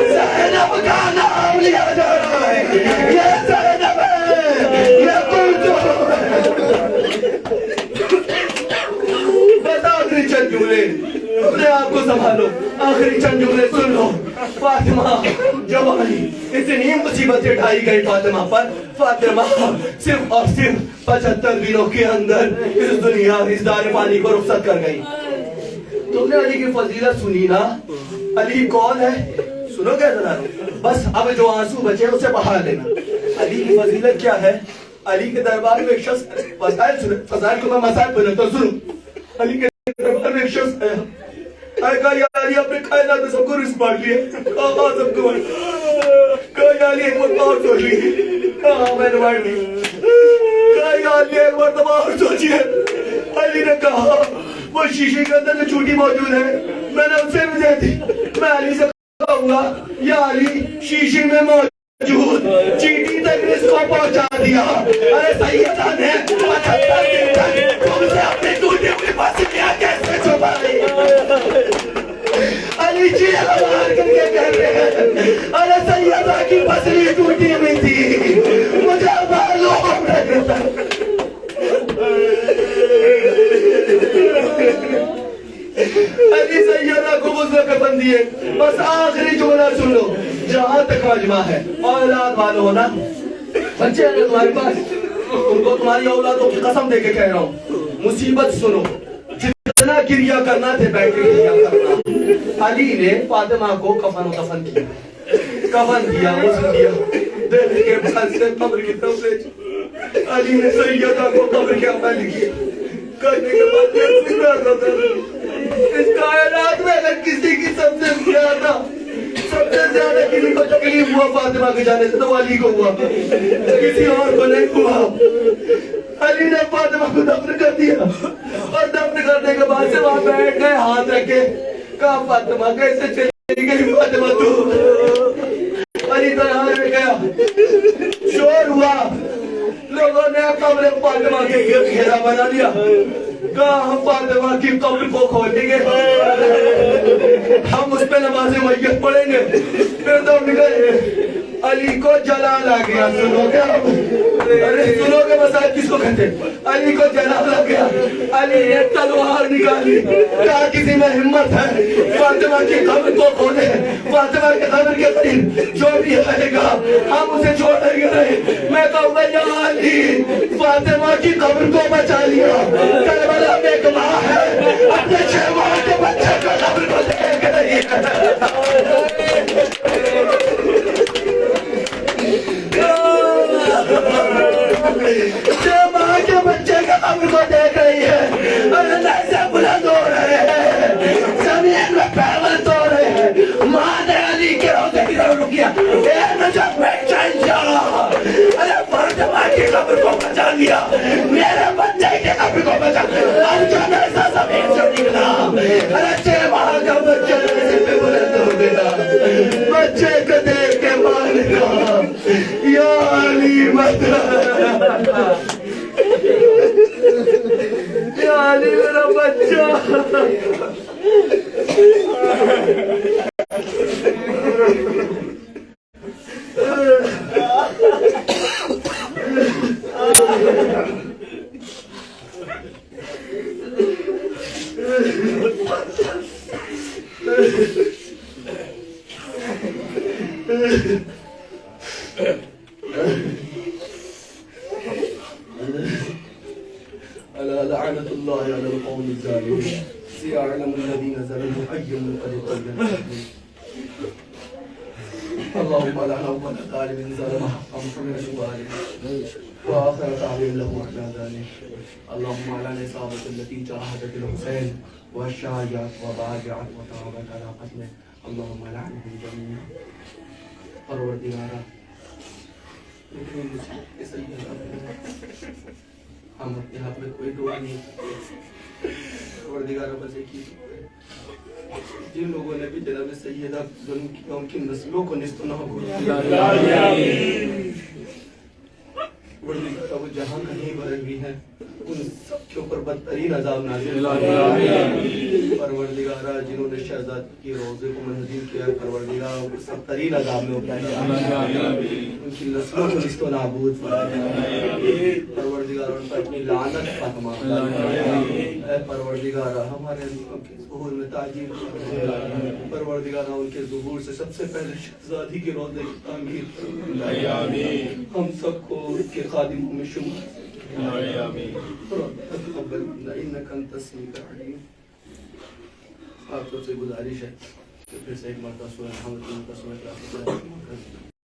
زینب کا نام لیا جا رہا ہے یہ زینب ہے یہ کلثوم ہے بتا آخری چند جملے اپنے آپ کو سنبھالو آخری چند جملے سن لو فاطمہ جب آئی اتنی مصیبتیں ڈھائی گئی فاطمہ پر فاطمہ صرف اور صرف 75 دنوں کے اندر اس دنیا اس دار فانی کو رخصت کر گئی تم نے علی کی فضیلت سنی نا علی کون ہے سنو گے ذرا بس اب جو آنسو بچے اسے بہا لینا علی کی فضیلت کیا ہے علی کے دربار میں ایک شخص فضائل کو میں مسائل بناتا ہوں سنو علی کے دربار میں ایک شخص ہے کہا یا علی اپنے کائنات میں سب کو رزق بانٹ لیا کہا سب کو کہا یا علی ایک مرتبہ اور سوچ لی کہا میں نے بانٹ لی کہا یا علی ایک مرتبہ اور سوچیے علی نے کہا وہ شیشے کے اندر جو چوٹی موجود ہے میں نے ان سے بھی دے دی میں علی سے کہوں گا یا علی شیشے میں موجود چیٹی تک رزق کو پہنچا دیا ارے سیدہ نے 75 دن تک تم سے اپنی ٹوٹی ہوئی پسلیاں کیسے چھپائی علی جی ہمار کر کے کہتے ہیں ارے سیدہ کی پسلی ٹوٹی ہوئی تھی مجھے معلوم نہیں تھا علی سیدہ کو غسل کفن دیے بس آخری جملہ سن لو جہاں تک مجمع ہے اولاد والو ہونا بچے ہیں تمہارے پاس ان کو تمہاری اولادوں کی قسم دے کے کہہ رہا ہوں مصیبت سنو جتنا گریہ کرنا تھے بیٹھ کے گریہ کرنا علی نے فاطمہ کو کفن و دفن کیا کفن دیا غسل دیا دیکھ کے بعد سے قبر کی طرف لے علی نے سیدہ کو قبر کے حوالے کیا کرنے کے بعد یہ سنا تھا اس کائنات میں اگر کسی کی سب سے زیادہ کسی کو تکلیف ہوا فاطمہ کے جانے سے تو علی کو ہوا کسی اور کو نہیں ہوا علی نے فاطمہ کو دفن کر دیا اور دفن کرنے کے بعد سے وہاں بیٹھ گئے ہاتھ رکھے کہا فاطمہ کیسے چلی گئی فاطمہ تو علی طرح رہ گیا شور ہوا لوگوں نے قبر فاطمہ کے گھیرا بنا لیا کہا ہم فاطمہ کی قبر کو کھولیں گے ہم اس پہ نماز میت پڑھیں گے پھر تو نکلے علی کو جلال آ گیا سنو گے ارے سنو گے مسائل کس کو کہتے علی کو جلال آ گیا علی نے تلوار نکالی کہا کسی میں ہمت ہے فاطمہ کی قبر کو کھولے فاطمہ کی قبر کے قریب جو بھی آئے گا ہم اسے چھوڑیں گے نہیں میں کہوں گا یا علی فاطمہ کی قبر کو بچا لیا کربلا میں ایک ماں ہے اپنے 6 ماہ کے بچے کو قبر کو دیکھ رہی ہے ماں کے بچے کے قبر کو دیکھ رہی ہے اور سے بلند ہو رہے ہیں زمین میں پیغل تو رہے ہیں ماں نے علی کے روزے کی طرف رکیا اے نجات بیٹھ جائیں انشاءاللہ ارے فاطمہ کی قبر کو بچا لیا میرے بچے کی قبر کو بچا اب جو ایسا زمین سے نکلا ارے 6 ماہ کا بچہ سے پہ بلند ہو گیا بچے کو دیکھ کے ماں نے کہا یا علی مدد یا علی میرا بچہ ألا لعنة الله على القوم الظالمين سيعلم الذين ظلموا أي منقلب ينقلبون اللهم لعن أول ظالم ظلم حقا فمن ظالم وآخر تعليم له على ذلك اللهم على الإصابة التي جاهدت الحسين والشايعت وبايعت وتعبت على قتله اللهم لعنهم جميعا پروردگارا ہم اپنے حق میں کوئی دعا نہیں پروردگارا بس ایک ہی جن لوگوں نے بھی جناب سیدہ ظلم کیا ان کی نسلوں کو نصف نہ ہو پروردگارا وہ جہاں کہیں بھر بھی ہیں ان سب کے اوپر بدترین عذاب نازل پروردگارا جنہوں نے شہزاد کی روزے کو منظور کیا پروردگارا سب ترین عذاب میں ابتلا ان کی نسلوں کو نصف و نابود پروردگارا ان پر اپنی لعنت فرما اے پروردگارا ہمارے ان کے ظہور میں تعجیل پروردگارا ان کے ظہور سے سب سے پہلے شہزادی کے روزے کی تعمیر ہم سب کو ان کے خادموں میں شمار تقبل منا انك انت السميع العليم آپ سب سے گزارش ہے کہ پھر سے ایک مرتبہ سورہ حمد کا سورہ